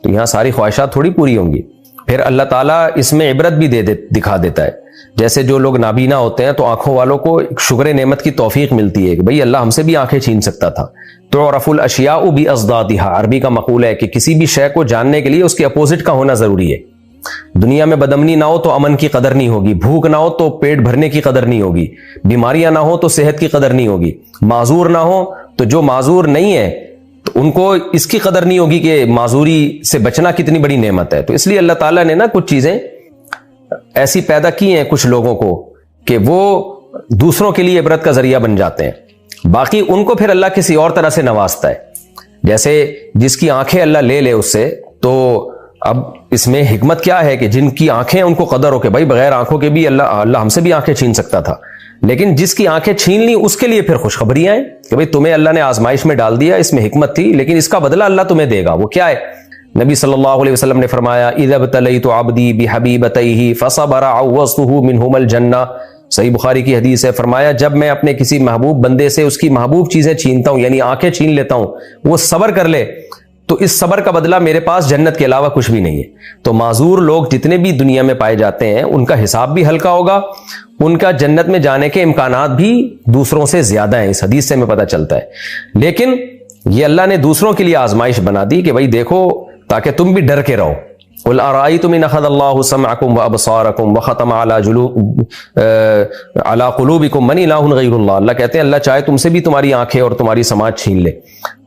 تو یہاں ساری خواہشات تھوڑی پوری ہوں گی. پھر اللہ تعالیٰ اس میں عبرت بھی دکھا دیتا ہے. جیسے جو لوگ نابینا ہوتے ہیں تو آنکھوں والوں کو شکر نعمت کی توفیق ملتی ہے کہ بھئی اللہ ہم سے بھی آنکھیں چھین سکتا تھا. تعرف الاشیاء بأضدادها, عربی کا مقولہ ہے کہ کسی بھی شے کو جاننے کے لیے اس کے اپوزٹ کا ہونا ضروری ہے. دنیا میں بدامنی نہ ہو تو امن کی قدر نہیں ہوگی, بھوک نہ ہو تو پیٹ بھرنے کی قدر نہیں ہوگی, بیماریاں نہ ہو تو صحت کی قدر نہیں ہوگی, معذور نہ ہو تو جو معذور نہیں ہے تو ان کو اس کی قدر نہیں ہوگی کہ معذوری سے بچنا کتنی بڑی نعمت ہے. تو اس لیے اللہ تعالیٰ نے نا کچھ چیزیں ایسی پیدا کی ہیں کچھ لوگوں کو کہ وہ دوسروں کے لیے عبرت کا ذریعہ بن جاتے ہیں. باقی ان کو پھر اللہ کسی اور طرح سے نوازتا ہے. جیسے جس کی آنکھیں اللہ لے لے اس سے, تو اب اس میں حکمت کیا ہے کہ جن کی آنکھیں ان کو قدر ہو کہ بھائی بغیر آنکھوں کے بھی اللہ ہم سے بھی آنکھیں چھین سکتا تھا. لیکن جس کی آنکھیں چھین لی اس کے لیے پھر خوشخبریاں ہیں کہ بھئی تمہیں اللہ نے آزمائش میں ڈال دیا, اس میں حکمت تھی, لیکن اس کا بدلہ اللہ تمہیں دے گا. وہ کیا ہے؟ نبی صلی اللہ علیہ وسلم نے فرمایا اذا ابتلیت عبدی بحبیبتیہ فصبر عوضتہ منہما الجنہ. صحیح بخاری کی حدیث ہے. فرمایا جب میں اپنے کسی محبوب بندے سے اس کی محبوب چیزیں چھینتا ہوں, یعنی آنکھیں چھین لیتا ہوں, وہ صبر کر لے تو اس صبر کا بدلہ میرے پاس جنت کے علاوہ کچھ بھی نہیں ہے. تو معذور لوگ جتنے بھی دنیا میں پائے جاتے ہیں ان کا حساب بھی ہلکا ہوگا, ان کا جنت میں جانے کے امکانات بھی دوسروں سے زیادہ ہیں. اس حدیث سے ہمیں پتہ چلتا ہے. لیکن یہ اللہ نے دوسروں کے لیے آزمائش بنا دی کہ بھائی دیکھو تاکہ تم بھی ڈر کے رہو. قل ارأيتم ان اخذ الله سمعكم وابصاركم وختم على قلوبكم من اله غير الله. اللہ کہتے ہیں اللہ چاہے تم سے بھی تمہاری آنکھیں اور تمہاری سماعت چھین لے.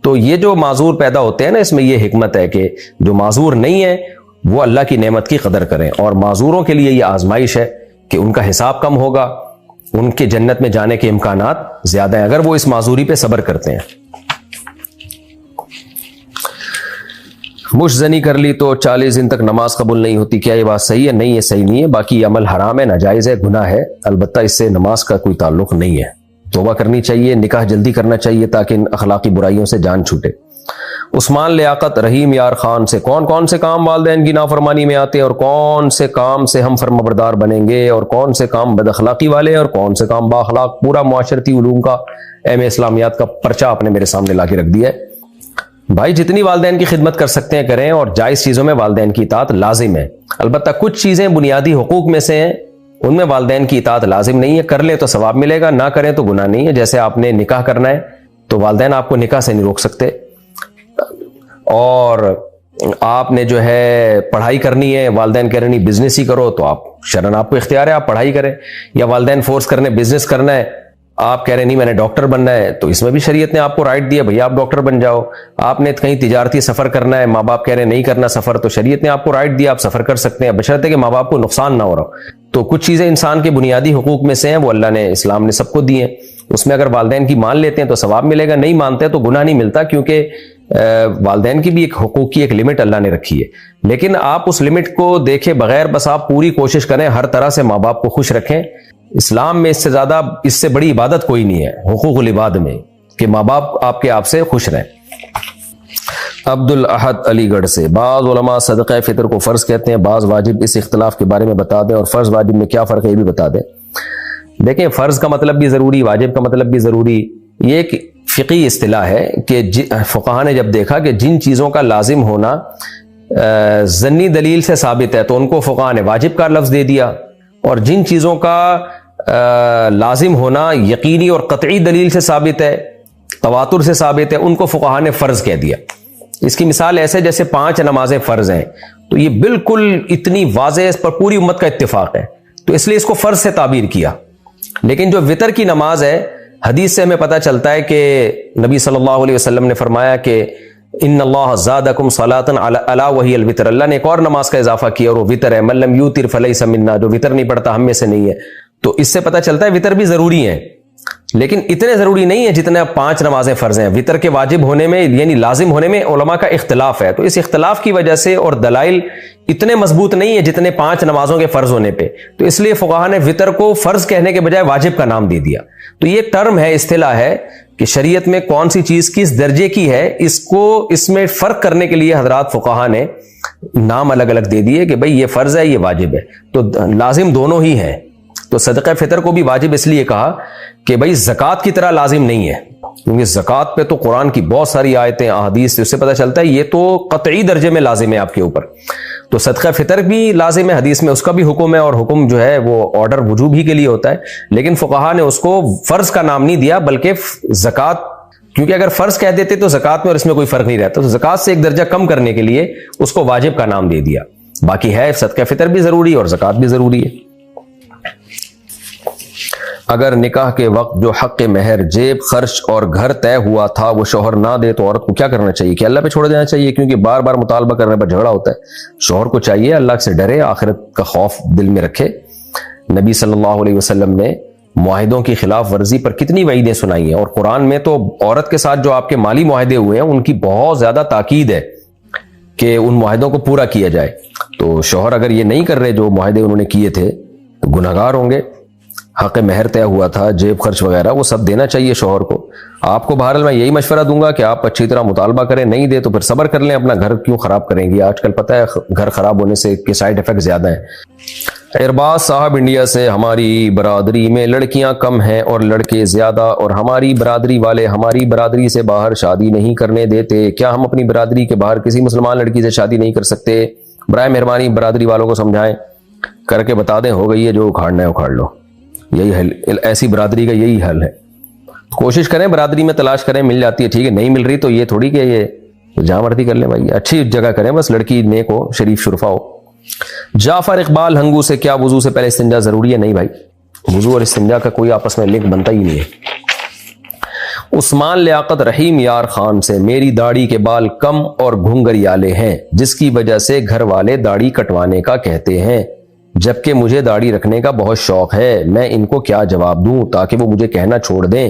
تو یہ جو معذور پیدا ہوتے ہیں نا, اس میں یہ حکمت ہے کہ جو معذور نہیں ہے وہ اللہ کی نعمت کی قدر کریں. اور معذوروں کے لیے یہ آزمائش ہے کہ ان کا حساب کم ہوگا, ان کے جنت میں جانے کے امکانات زیادہ ہیں اگر وہ اس معذوری پہ صبر کرتے ہیں. مش زنی کر لی تو 40 دن تک نماز قبول نہیں ہوتی, کیا یہ بات صحیح ہے؟ نہیں, یہ صحیح نہیں ہے. باقی یہ عمل حرام ہے, ناجائز ہے, گناہ ہے, البتہ اس سے نماز کا کوئی تعلق نہیں ہے. توبہ کرنی چاہیے, نکاح جلدی کرنا چاہیے تاکہ ان اخلاقی برائیوں سے جان چھوٹے. عثمان لیاقت رحیم یار خان سے کون کون سے کام والدین کی نافرمانی میں آتے ہیں اور کون سے کام سے ہم فرمانبردار بنیں گے اور کون سے کام بد اخلاقی والے اور کون سے کام با اخلاق؟ پورا معاشرتی علوم کا ایم اسلامیات کا پرچہ آپ نے میرے سامنے لا کے رکھ دیا ہے. بھائی جتنی والدین کی خدمت کر سکتے ہیں کریں, اور جائز چیزوں میں والدین کی اطاعت لازم ہے. البتہ کچھ چیزیں بنیادی حقوق میں سے ہیں, ان میں والدین کی اطاعت لازم نہیں ہے. کر لیں تو ثواب ملے گا, نہ کریں تو گناہ نہیں ہے. جیسے آپ نے نکاح کرنا ہے تو والدین آپ کو نکاح سے نہیں روک سکتے, اور آپ نے جو ہے پڑھائی کرنی ہے, والدین کہہ رہے نہیں بزنس ہی کرو, تو آپ شرعاً آپ کو اختیار ہے آپ پڑھائی کریں. یا والدین فورس کرنے بزنس کرنا ہے, آپ کہہ رہے نہیں میں نے ڈاکٹر بننا ہے, تو اس میں بھی شریعت نے آپ کو رائٹ دیا, بھیا آپ ڈاکٹر بن جاؤ. آپ نے کہیں تجارتی سفر کرنا ہے, ماں باپ کہہ رہے نہیں کرنا سفر, تو شریعت نے آپ کو رائٹ دیا, آپ سفر کر سکتے ہیں بشرطے کہ ماں باپ کو نقصان نہ ہو رہا. تو کچھ چیزیں انسان کے بنیادی حقوق میں سے ہیں, وہ اللہ نے اسلام نے سب کو دی ہیں. اس میں اگر والدین کی مان لیتے ہیں تو ثواب ملے گا, نہیں مانتے تو گناہ نہیں ملتا, کیونکہ والدین کی بھی ایک حقوق کی ایک لمٹ اللہ نے رکھی ہے. لیکن آپ اس لمٹ کو دیکھے بغیر بس آپ پوری کوشش کریں ہر طرح سے ماں باپ کو خوش رکھیں. اسلام میں اس سے زیادہ, اس سے بڑی عبادت کوئی نہیں ہے حقوق العباد میں, کہ ماں باپ آپ کے آپ سے خوش رہیں. عبد الاحد علی گڑھ سے, بعض علماء صدقہ فطر کو فرض کہتے ہیں, بعض واجب. اس اختلاف کے بارے میں بتا دیں, اور فرض واجب میں کیا فرق ہے یہ بھی بتا دیں. دیکھیں, فرض کا مطلب بھی ضروری, واجب کا مطلب بھی ضروری. یہ ایک فقہی اصطلاح ہے کہ فقہاء نے جب دیکھا کہ جن چیزوں کا لازم ہونا ظنی دلیل سے ثابت ہے تو ان کو فقہاء نے واجب کا لفظ دے دیا, اور جن چیزوں کا لازم ہونا یقینی اور قطعی دلیل سے ثابت ہے, تواتر سے ثابت ہے, ان کو فقہاء نے فرض کہہ دیا. اس کی مثال ایسے جیسے 5 نمازیں فرض ہیں, تو یہ بالکل اتنی واضح, اس پر پوری امت کا اتفاق ہے, تو اس لیے اس کو فرض سے تعبیر کیا. لیکن جو وطر کی نماز ہے, حدیث سے ہمیں پتہ چلتا ہے کہ نبی صلی اللہ علیہ وسلم نے فرمایا کہ ان اللہ زادکم صلاۃ الا وہی الوتر, اللہ نے ایک اور نماز کا اضافہ کیا اور وہ وطر ہے. من لم یوتر فلیس منا, جو وطر نہیں پڑھتا ہم میں سے نہیں ہے. تو اس سے پتہ چلتا ہے وطر بھی ضروری ہے, لیکن اتنے ضروری نہیں ہے جتنے 5 نمازیں فرض ہیں. وطر کے واجب ہونے میں یعنی لازم ہونے میں علماء کا اختلاف ہے, تو اس اختلاف کی وجہ سے اور دلائل اتنے مضبوط نہیں ہے جتنے 5 نمازوں کے فرض ہونے پہ, تو اس لیے فقہاء نے وطر کو فرض کہنے کے بجائے واجب کا نام دے دیا. تو یہ ٹرم ہے, اصطلاح ہے کہ شریعت میں کون سی چیز کس درجے کی ہے, اس میں فرق کرنے کے لیے حضرات فقہاء نے نام الگ الگ دے دیے کہ بھئی یہ فرض ہے یہ واجب ہے, تو لازم دونوں ہی ہیں. تو صدقہ فطر کو بھی واجب اس لیے کہا کہ بھئی زکوٰۃ کی طرح لازم نہیں ہے, کیونکہ زکوٰۃ پہ تو قرآن کی بہت ساری آیتیں احادیث سے اس سے پتہ چلتا ہے یہ تو قطعی درجے میں لازم ہے آپ کے اوپر. تو صدقہ فطر بھی لازم ہے, حدیث میں اس کا بھی حکم ہے, اور حکم جو ہے وہ آرڈر وجوب ہی کے لیے ہوتا ہے. لیکن فقہاء نے اس کو فرض کا نام نہیں دیا بلکہ زکوٰۃ, کیونکہ اگر فرض کہہ دیتے تو زکوٰۃ میں اور اس میں کوئی فرق نہیں رہتا, تو زکوٰۃ سے ایک درجہ کم کرنے کے لیے اس کو واجب کا نام دے دیا. باقی ہے صدقہ فطر بھی ضروری اور زکوٰۃ بھی ضروری ہے. اگر نکاح کے وقت جو حق مہر, جیب خرچ اور گھر طے ہوا تھا وہ شوہر نہ دے تو عورت کو کیا کرنا چاہیے؟ کہ اللہ پہ چھوڑ دینا چاہیے, کیونکہ بار بار مطالبہ کرنے پر جھگڑا ہوتا ہے. شوہر کو چاہیے اللہ سے ڈرے, آخرت کا خوف دل میں رکھے. نبی صلی اللہ علیہ وسلم نے معاہدوں کی خلاف ورزی پر کتنی وعیدیں سنائی ہیں, اور قرآن میں تو عورت کے ساتھ جو آپ کے مالی معاہدے ہوئے ہیں ان کی بہت زیادہ تاکید ہے کہ ان معاہدوں کو پورا کیا جائے. تو شوہر اگر یہ نہیں کر رہے جو معاہدے انہوں نے کیے تھے تو گنہگار ہوں گے. حق مہر طے ہوا تھا, جیب خرچ وغیرہ وہ سب دینا چاہیے شوہر کو. آپ کو بہرحال میں یہی مشورہ دوں گا کہ آپ اچھی طرح مطالبہ کریں, نہیں دے تو پھر صبر کر لیں, اپنا گھر کیوں خراب کریں گے. آج کل پتہ ہے گھر خراب ہونے سے کے سائیڈ افیکٹ زیادہ ہیں. ارباز صاحب انڈیا سے, ہماری برادری میں لڑکیاں کم ہیں اور لڑکے زیادہ, اور ہماری برادری والے ہماری برادری سے باہر شادی نہیں کرنے دیتے. کیا ہم اپنی برادری کے باہر کسی مسلمان لڑکی سے شادی نہیں کر سکتے؟ برائے مہربانی برادری والوں کو سمجھائیں, کر کے بتا دیں. ہو گئی ہے جو اکھاڑنا ہے اکھاڑ لو, یہی حل, ایسی برادری کا یہی حل ہے. کوشش کریں برادری میں تلاش کریں, مل جاتی ہے ٹھیک ہے, نہیں مل رہی تو یہ تھوڑی کہ یہ جہاں مرضی کر لیں بھائی, اچھی جگہ کریں, بس لڑکی نیک ہو, شریف شرفا ہو. جعفر اقبال ہنگو سے, کیا وضو سے پہلے استنجا ضروری ہے؟ نہیں بھائی, وضو اور استنجا کا کوئی آپس میں لنک بنتا ہی نہیں ہے. عثمان لیاقت رحیم یار خان سے, میری داڑھی کے بال کم اور گھنگریالے ہیں جس کی وجہ سے گھر والے داڑھی کٹوانے کا کہتے ہیں, جبکہ مجھے داڑھی رکھنے کا بہت شوق ہے. میں ان کو کیا جواب دوں تاکہ وہ مجھے کہنا چھوڑ دیں؟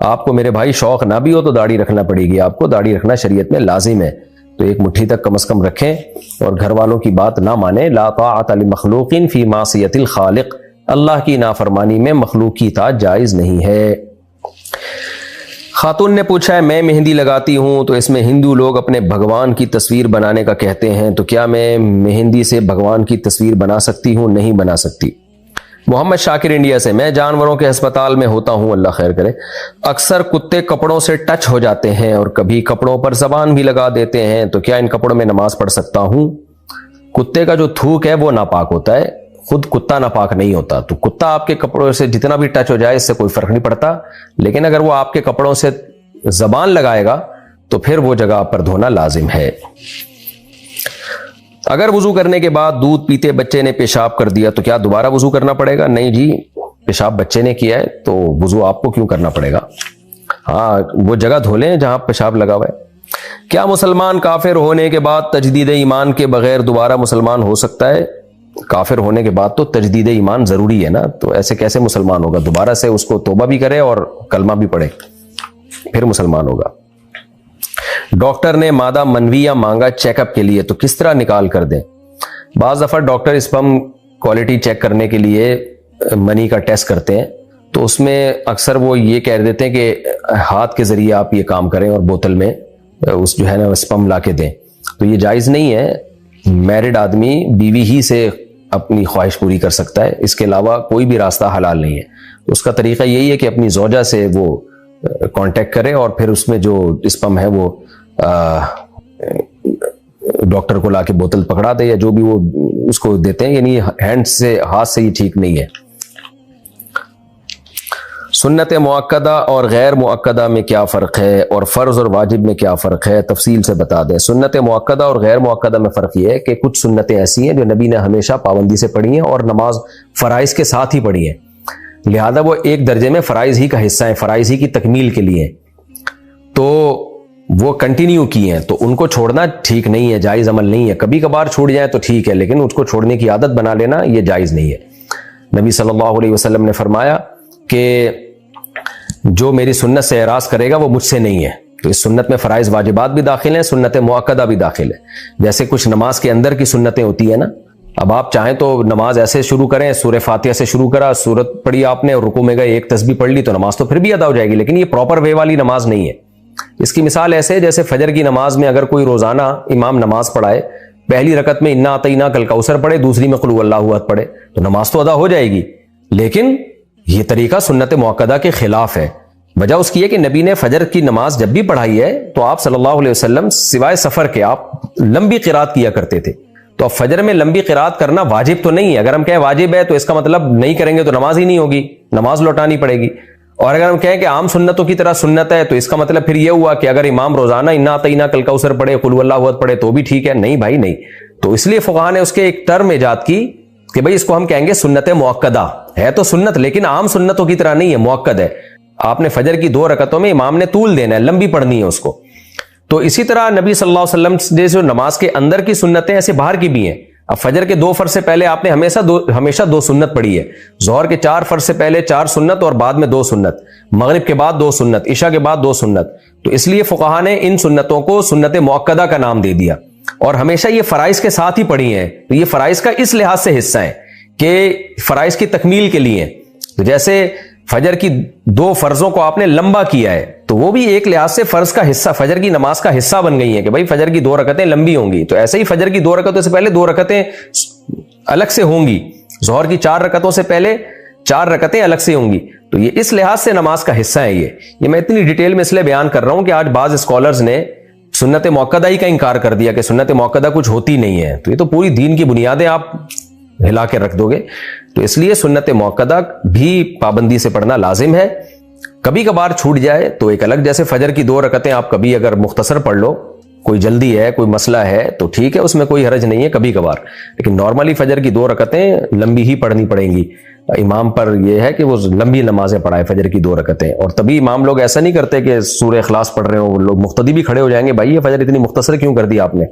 آپ کو میرے بھائی شوق نہ بھی ہو تو داڑھی رکھنا پڑے گی, آپ کو داڑھی رکھنا شریعت میں لازم ہے, تو ایک مٹھی تک کم از کم رکھیں اور گھر والوں کی بات نہ مانیں. لا طاعت لمخلوق فی معصیت الخالق, اللہ کی نافرمانی میں مخلوق کی اطاعت جائز نہیں ہے. خاتون نے پوچھا ہے, میں مہندی لگاتی ہوں تو اس میں ہندو لوگ اپنے بھگوان کی تصویر بنانے کا کہتے ہیں, تو کیا میں مہندی سے بھگوان کی تصویر بنا سکتی ہوں؟ نہیں بنا سکتی. محمد شاکر انڈیا سے, میں جانوروں کے ہسپتال میں ہوتا ہوں, اللہ خیر کرے. اکثر کتے کپڑوں سے ٹچ ہو جاتے ہیں اور کبھی کپڑوں پر زبان بھی لگا دیتے ہیں, تو کیا ان کپڑوں میں نماز پڑھ سکتا ہوں؟ کتے کا جو تھوک ہے وہ ناپاک ہوتا ہے, خود کتا ناپاک نہیں ہوتا، تو کتا آپ کے کپڑوں سے جتنا بھی ٹچ ہو جائے اس سے کوئی فرق نہیں پڑتا، لیکن اگر وہ آپ کے کپڑوں سے زبان لگائے گا تو پھر وہ جگہ آپ پر دھونا لازم ہے۔ اگر وضو کرنے کے بعد دودھ پیتے بچے نے پیشاب کر دیا تو کیا دوبارہ وضو کرنا پڑے گا؟ نہیں جی، پیشاب بچے نے کیا ہے تو وضو آپ کو کیوں کرنا پڑے گا؟ ہاں، وہ جگہ دھو لیں جہاں پیشاب لگا ہوا ہے۔ کیا مسلمان کافر ہونے کے بعد تجدید ایمان کے بغیر دوبارہ مسلمان ہو سکتا ہے؟ کافر ہونے کے بعد تو تجدید ایمان ضروری ہے نا، تو ایسے کیسے مسلمان ہوگا؟ دوبارہ سے اس کو توبہ بھی کرے اور کلمہ بھی پڑھے پھر مسلمان ہوگا۔ ڈاکٹر نے مادہ منویہ مانگا چیک اپ کے لیے تو کس طرح نکال کر دیں؟ بعض دفعہ ڈاکٹر اسپم کوالٹی چیک کرنے کے لیے منی کا ٹیسٹ کرتے ہیں، تو اس میں اکثر وہ یہ کہہ دیتے ہیں کہ ہاتھ کے ذریعے آپ یہ کام کریں اور بوتل میں اس جو ہے نا اسپم لا کے دیں، تو یہ جائز نہیں ہے۔ میرڈ آدمی بیوی ہی سے اپنی خواہش پوری کر سکتا ہے، اس کے علاوہ کوئی بھی راستہ حلال نہیں ہے۔ اس کا طریقہ یہی ہے کہ اپنی زوجہ سے وہ کانٹیکٹ کرے اور پھر اس میں جو اسپم ہے وہ ڈاکٹر کو لا کے بوتل پکڑا دے، یا جو بھی وہ اس کو دیتے ہیں، یعنی ہینڈ سے، ہاتھ سے یہ ٹھیک نہیں ہے۔ سنت مؤکدہ اور غیر مؤکدہ میں کیا فرق ہے، اور فرض اور واجب میں کیا فرق ہے؟ تفصیل سے بتا دیں۔ سنت مؤکدہ اور غیر مؤکدہ میں فرق یہ ہے کہ کچھ سنتیں ایسی ہیں جو نبی نے ہمیشہ پابندی سے پڑھی ہیں اور نماز فرائض کے ساتھ ہی پڑھی ہیں، لہذا وہ ایک درجے میں فرائض ہی کا حصہ ہیں، فرائض ہی کی تکمیل کے لیے، تو وہ کنٹینیو کی ہیں، تو ان کو چھوڑنا ٹھیک نہیں ہے، جائز عمل نہیں ہے۔ کبھی کبھار چھوٹ جائے تو ٹھیک ہے، لیکن اس کو چھوڑنے کی عادت بنا لینا یہ جائز نہیں ہے۔ نبی صلی اللہ علیہ وسلم نے فرمایا کہ جو میری سنت سے اعراض کرے گا وہ مجھ سے نہیں ہے۔ تو اس سنت میں فرائض واجبات بھی داخل ہیں، سنت مؤکدہ بھی داخل ہے۔ جیسے کچھ نماز کے اندر کی سنتیں ہوتی ہیں نا، اب آپ چاہیں تو نماز ایسے شروع کریں، سورہ فاتحہ سے شروع کرا، سورت پڑھی آپ نے اور رکوع میں گئے، ایک تسبیح پڑھ لی تو نماز تو پھر بھی ادا ہو جائے گی، لیکن یہ پراپر وے والی نماز نہیں ہے۔ اس کی مثال ایسے ہے جیسے فجر کی نماز میں اگر کوئی روزانہ امام نماز پڑھائے، پہلی رکعت میں انا اعطیناک الکوثر پڑھے، دوسری میں قل هو اللہ احد پڑھے، تو نماز تو ادا ہو جائے گی، لیکن یہ طریقہ سنت مؤکدہ کے خلاف ہے۔ وجہ اس کی ہے کہ نبی نے فجر کی نماز جب بھی پڑھائی ہے تو آپ صلی اللہ علیہ وسلم سوائے سفر کے آپ لمبی قرات کیا کرتے تھے، تو اب فجر میں لمبی قرات کرنا واجب تو نہیں ہے۔ اگر ہم کہیں واجب ہے تو اس کا مطلب نہیں کریں گے تو نماز ہی نہیں ہوگی، نماز لوٹانی پڑے گی، اور اگر ہم کہیں کہ عام سنتوں کی طرح سنت ہے تو اس کا مطلب پھر یہ ہوا کہ اگر امام روزانہ انا اعطیناک الکوثر پڑھے، قل هو اللہ احد پڑھے تو بھی ٹھیک ہے، نہیں بھائی نہیں۔ تو اس لیے فقہاء نے اس کے ایک ٹرم ایجاد کی کہ بھئی اس کو ہم کہیں گے سنت مؤکدہ، ہے تو سنت لیکن عام سنتوں کی طرح نہیں ہے، مؤکد ہے۔ آپ نے فجر کی 2 رکعتوں میں امام نے طول دینا ہے، لمبی پڑھنی ہے اس کو۔ تو اسی طرح نبی صلی اللہ علیہ وسلم نے جو نماز کے اندر کی سنتیں ایسے باہر کی بھی ہیں۔ اب فجر کے 2 فرض سے پہلے آپ نے ہمیشہ 2 سنت پڑھی ہے، ظہر کے 4 فرض سے پہلے 4 سنت اور بعد میں 2 سنت، مغرب کے بعد 2 سنت، عشاء کے بعد 2 سنت۔ تو اس لیے فقہاء نے ان سنتوں کو سنت مؤکدہ کا نام دے دیا، اور ہمیشہ یہ فرائض کے ساتھ ہی پڑھی ہیں۔ تو یہ فرائض کا اس لحاظ سے حصہ ہے کہ فرائض کی تکمیل کے لیے، تو جیسے فجر کی 2 فرضوں کو آپ نے لمبا کیا ہے تو وہ بھی ایک لحاظ سے فرض کا حصہ، فجر کی نماز کا حصہ بن گئی ہیں کہ بھائی فجر کی 2 رکعتیں لمبی ہوں گی، تو ایسے ہی فجر کی 2 رکعتوں سے پہلے 2 رکعتیں الگ سے ہوں گی، ظہر کی 4 رکعتوں سے پہلے 4 رکعتیں الگ سے ہوں گی، تو یہ اس لحاظ سے نماز کا حصہ ہے۔ یہ میں اتنی ڈیٹیل میں اس لیے بیان کر رہا ہوں کہ آج بعض اسکالرز نے سنت مؤکدہ ہی کا انکار کر دیا کہ سنت مؤکدہ کچھ ہوتی نہیں ہے، تو یہ تو پوری دین کی بنیادیں آپ ہلا کے رکھ دو گے۔ تو اس لیے سنت مؤکدہ بھی پابندی سے پڑھنا لازم ہے۔ کبھی کبھار چھوٹ جائے تو ایک الگ، جیسے فجر کی 2 رکعتیں آپ کبھی اگر مختصر پڑھ لو، کوئی جلدی ہے، کوئی مسئلہ ہے تو ٹھیک ہے، اس میں کوئی حرج نہیں ہے کبھی کبھار، لیکن نارملی فجر کی 2 رکعتیں لمبی ہی پڑھنی پڑیں گی۔ امام پر یہ ہے کہ وہ لمبی نمازیں پڑھائے فجر کی 2 رکعتیں، اور تبھی امام لوگ ایسا نہیں کرتے کہ سورہ اخلاص پڑھ رہے ہو، لوگ مقتدی بھی کھڑے ہو جائیں گے، بھائی یہ فجر اتنی مختصر کیوں کر دی آپ نے؟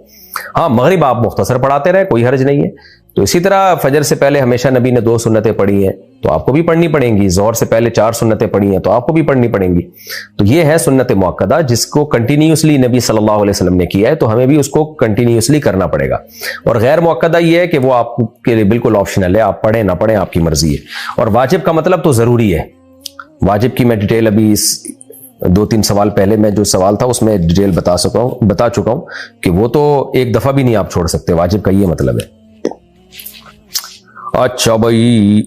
ہاں مغرب آپ مختصر پڑھاتے رہے، کوئی حرج نہیں ہے۔ تو اسی طرح فجر سے پہلے ہمیشہ نبی نے 2 سنتیں پڑھی ہیں تو آپ کو بھی پڑھنی پڑیں گی، ظہر سے پہلے 4 سنتیں پڑھی ہیں تو آپ کو بھی پڑھنی پڑیں گی۔ تو یہ ہے سنت مؤکدہ جس کو کنٹینیوسلی نبی صلی اللہ علیہ وسلم نے کیا ہے، تو ہمیں بھی اس کو کنٹینیوسلی کرنا پڑے گا۔ اور غیر مؤکدہ یہ ہے کہ وہ آپ کے لیے بالکل آپشنل ہے، آپ پڑھیں نہ پڑھیں آپ کی مرضی ہے۔ اور واجب کا مطلب تو ضروری ہے، واجب کی میں ڈیٹیل ابھی 2-3 سوال پہلے میں جو سوال تھا اس میں ڈیٹیل بتا چکا ہوں کہ وہ تو ایک دفعہ بھی نہیں آپ چھوڑ سکتے، واجب کا یہ مطلب ہے۔ اچھا بھائی،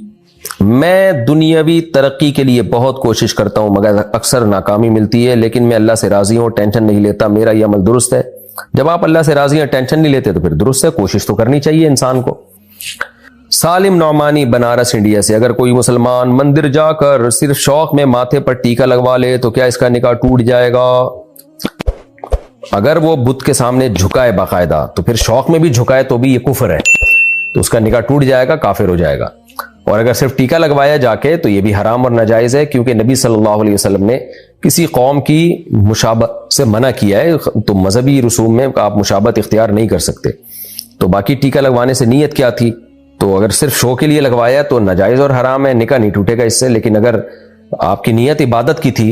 میں دنیاوی ترقی کے لیے بہت کوشش کرتا ہوں مگر اکثر ناکامی ملتی ہے، لیکن میں اللہ سے راضی ہوں، ٹینشن نہیں لیتا، میرا یہ عمل درست ہے؟ جب آپ اللہ سے راضی ہیں، ٹینشن نہیں لیتے تو پھر درست ہے، کوشش تو کرنی چاہیے انسان کو۔ سالم نعمانی بنارس انڈیا سے، اگر کوئی مسلمان مندر جا کر صرف شوق میں ماتھے پر ٹیکا لگوا لے تو کیا اس کا نکاح ٹوٹ جائے گا؟ اگر وہ بت کے سامنے جھکائے باقاعدہ تو پھر شوق میں بھی جھکائے تو بھی یہ کفر ہے، تو اس کا نکاح ٹوٹ جائے گا، کافر ہو جائے گا۔ اور اگر صرف ٹیکا لگوایا جا کے تو یہ بھی حرام اور ناجائز ہے، کیونکہ نبی صلی اللہ علیہ وسلم نے کسی قوم کی مشابہت سے منع کیا ہے، تو مذہبی رسوم میں آپ مشابہت اختیار نہیں کر سکتے۔ تو باقی ٹیکا لگوانے سے نیت کیا تھی؟ تو اگر صرف شو کے لیے لگوایا تو ناجائز اور حرام ہے، نکاح نہیں ٹوٹے گا اس سے۔ لیکن اگر آپ کی نیت عبادت کی تھی،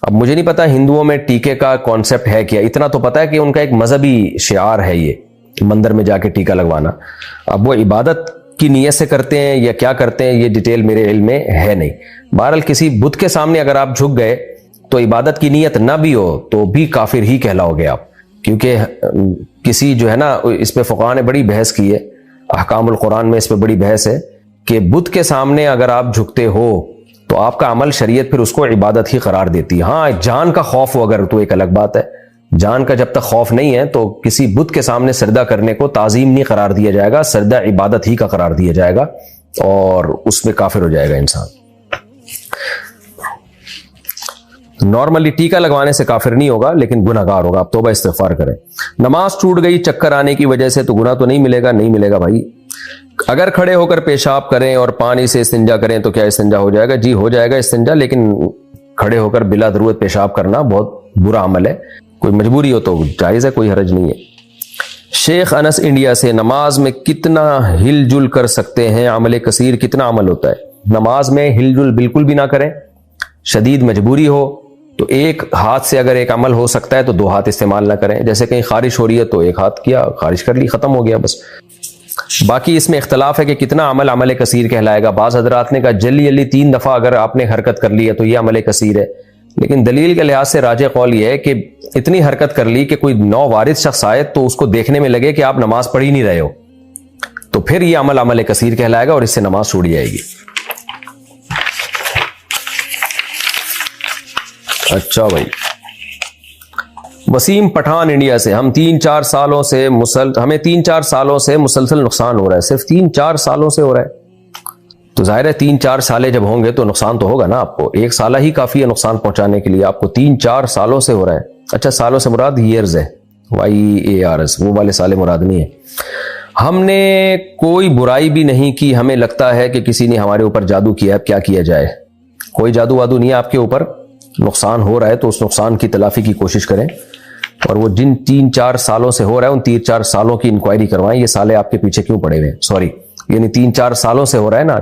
اب مجھے نہیں پتا ہندوؤں میں ٹیکے کا کانسیپٹ ہے کیا، اتنا تو پتا ہے کہ ان کا ایک مذہبی شعار ہے یہ مندر میں جا کے ٹیکا لگوانا۔ اب وہ عبادت کی نیت سے کرتے ہیں یا کیا کرتے ہیں یہ ڈیٹیل میرے علم میں ہے نہیں۔ بہرحال کسی بت کے سامنے اگر آپ جھک گئے تو عبادت کی نیت نہ بھی ہو تو بھی کافر ہی کہلاؤ گے آپ، کیونکہ کسی جو ہے نا، اس پہ فقہاء نے بڑی بحث کی ہے، احکام القرآن میں اس پہ بڑی بحث ہے کہ بت کے سامنے اگر آپ جھکتے ہو تو آپ کا عمل شریعت پھر اس کو عبادت ہی قرار دیتی ہے۔ ہاں جان کا خوف ہو اگر تو ایک الگ بات ہے، جان کا جب تک خوف نہیں ہے تو کسی بت کے سامنے سجدہ کرنے کو تعظیم نہیں قرار دیا جائے گا، سجدہ عبادت ہی کا قرار دیا جائے گا اور اس میں کافر ہو جائے گا انسان۔ نارملی ٹیکا لگوانے سے کافر نہیں ہوگا لیکن گناہگار ہوگا، آپ توبہ استغفار کریں۔ نماز ٹوٹ گئی چکر آنے کی وجہ سے تو گناہ تو نہیں ملے گا؟ نہیں ملے گا بھائی۔ اگر کھڑے ہو کر پیشاب کریں اور پانی سے استنجا کریں تو کیا استنجا ہو جائے گا؟ جی ہو جائے گا استنجا، لیکن کھڑے ہو کر بلا ضرورت پیشاب کرنا بہت برا عمل ہے، کوئی مجبوری ہو تو جائز ہے، کوئی حرج نہیں ہے۔ شیخ انس انڈیا سے، نماز میں کتنا ہل جل کر سکتے ہیں؟ عمل کثیر کتنا عمل ہوتا ہے؟ نماز میں ہل جل بالکل بھی نہ کریں، شدید مجبوری ہو تو ایک ہاتھ سے اگر ایک عمل ہو سکتا ہے تو دو ہاتھ استعمال نہ کریں، جیسے کہیں خارش ہو رہی ہے تو ایک ہاتھ کیا، خارش کر لی، ختم ہو گیا بس۔ باقی اس میں اختلاف ہے کہ کتنا عمل کثیر کہلائے گا۔ بعض حضرات نے کہا جلی 3 دفعہ اگر آپ نے حرکت کر لی ہے تو یہ عمل کثیر ہے، لیکن دلیل کے لحاظ سے راجح قول یہ ہے کہ اتنی حرکت کر لی کہ کوئی نووارث شخص آئے تو اس کو دیکھنے میں لگے کہ آپ نماز پڑھ ہی نہیں رہے ہو، تو پھر یہ عمل کثیر کہلائے گا اور اس سے نماز چھوٹ جائے گی۔ اچھا بھائی، وسیم پٹھان انڈیا سے، ہمیں 3-4 سالوں سے مسلسل نقصان ہو رہا ہے، صرف 3-4 سالوں سے ہو رہا ہے، تو ظاہر ہے 3-4 سالے جب ہوں گے تو نقصان تو ہوگا نا آپ کو، 1 سالہ ہی کافی ہے نقصان پہنچانے کے لیے، آپ کو 3-4 سالوں سے ہو رہا ہے۔ اچھا سالوں سے مراد ایئرز ہے، YEARS، وہ والے سالے مراد نہیں ہے۔ ہم نے کوئی برائی بھی نہیں کی، ہمیں لگتا ہے کہ کسی نے ہمارے اوپر جادو کیا، کیا کیا جائے؟ کوئی جادو وادو نہیں ہے آپ کے اوپر، نقصان ہو رہا ہے تو اس نقصان کی تلافی کی کوشش کریں، اور وہ جن 3-4 سالوں سے ہو رہا ہے ان 3-4 سالوں کی انکوائری کروائیں، یہ سالے آپ کے پیچھے کیوں پڑے ہوئے ہیں، سوری یعنی 3-4 سالوں سے ہو رہا ہے نا،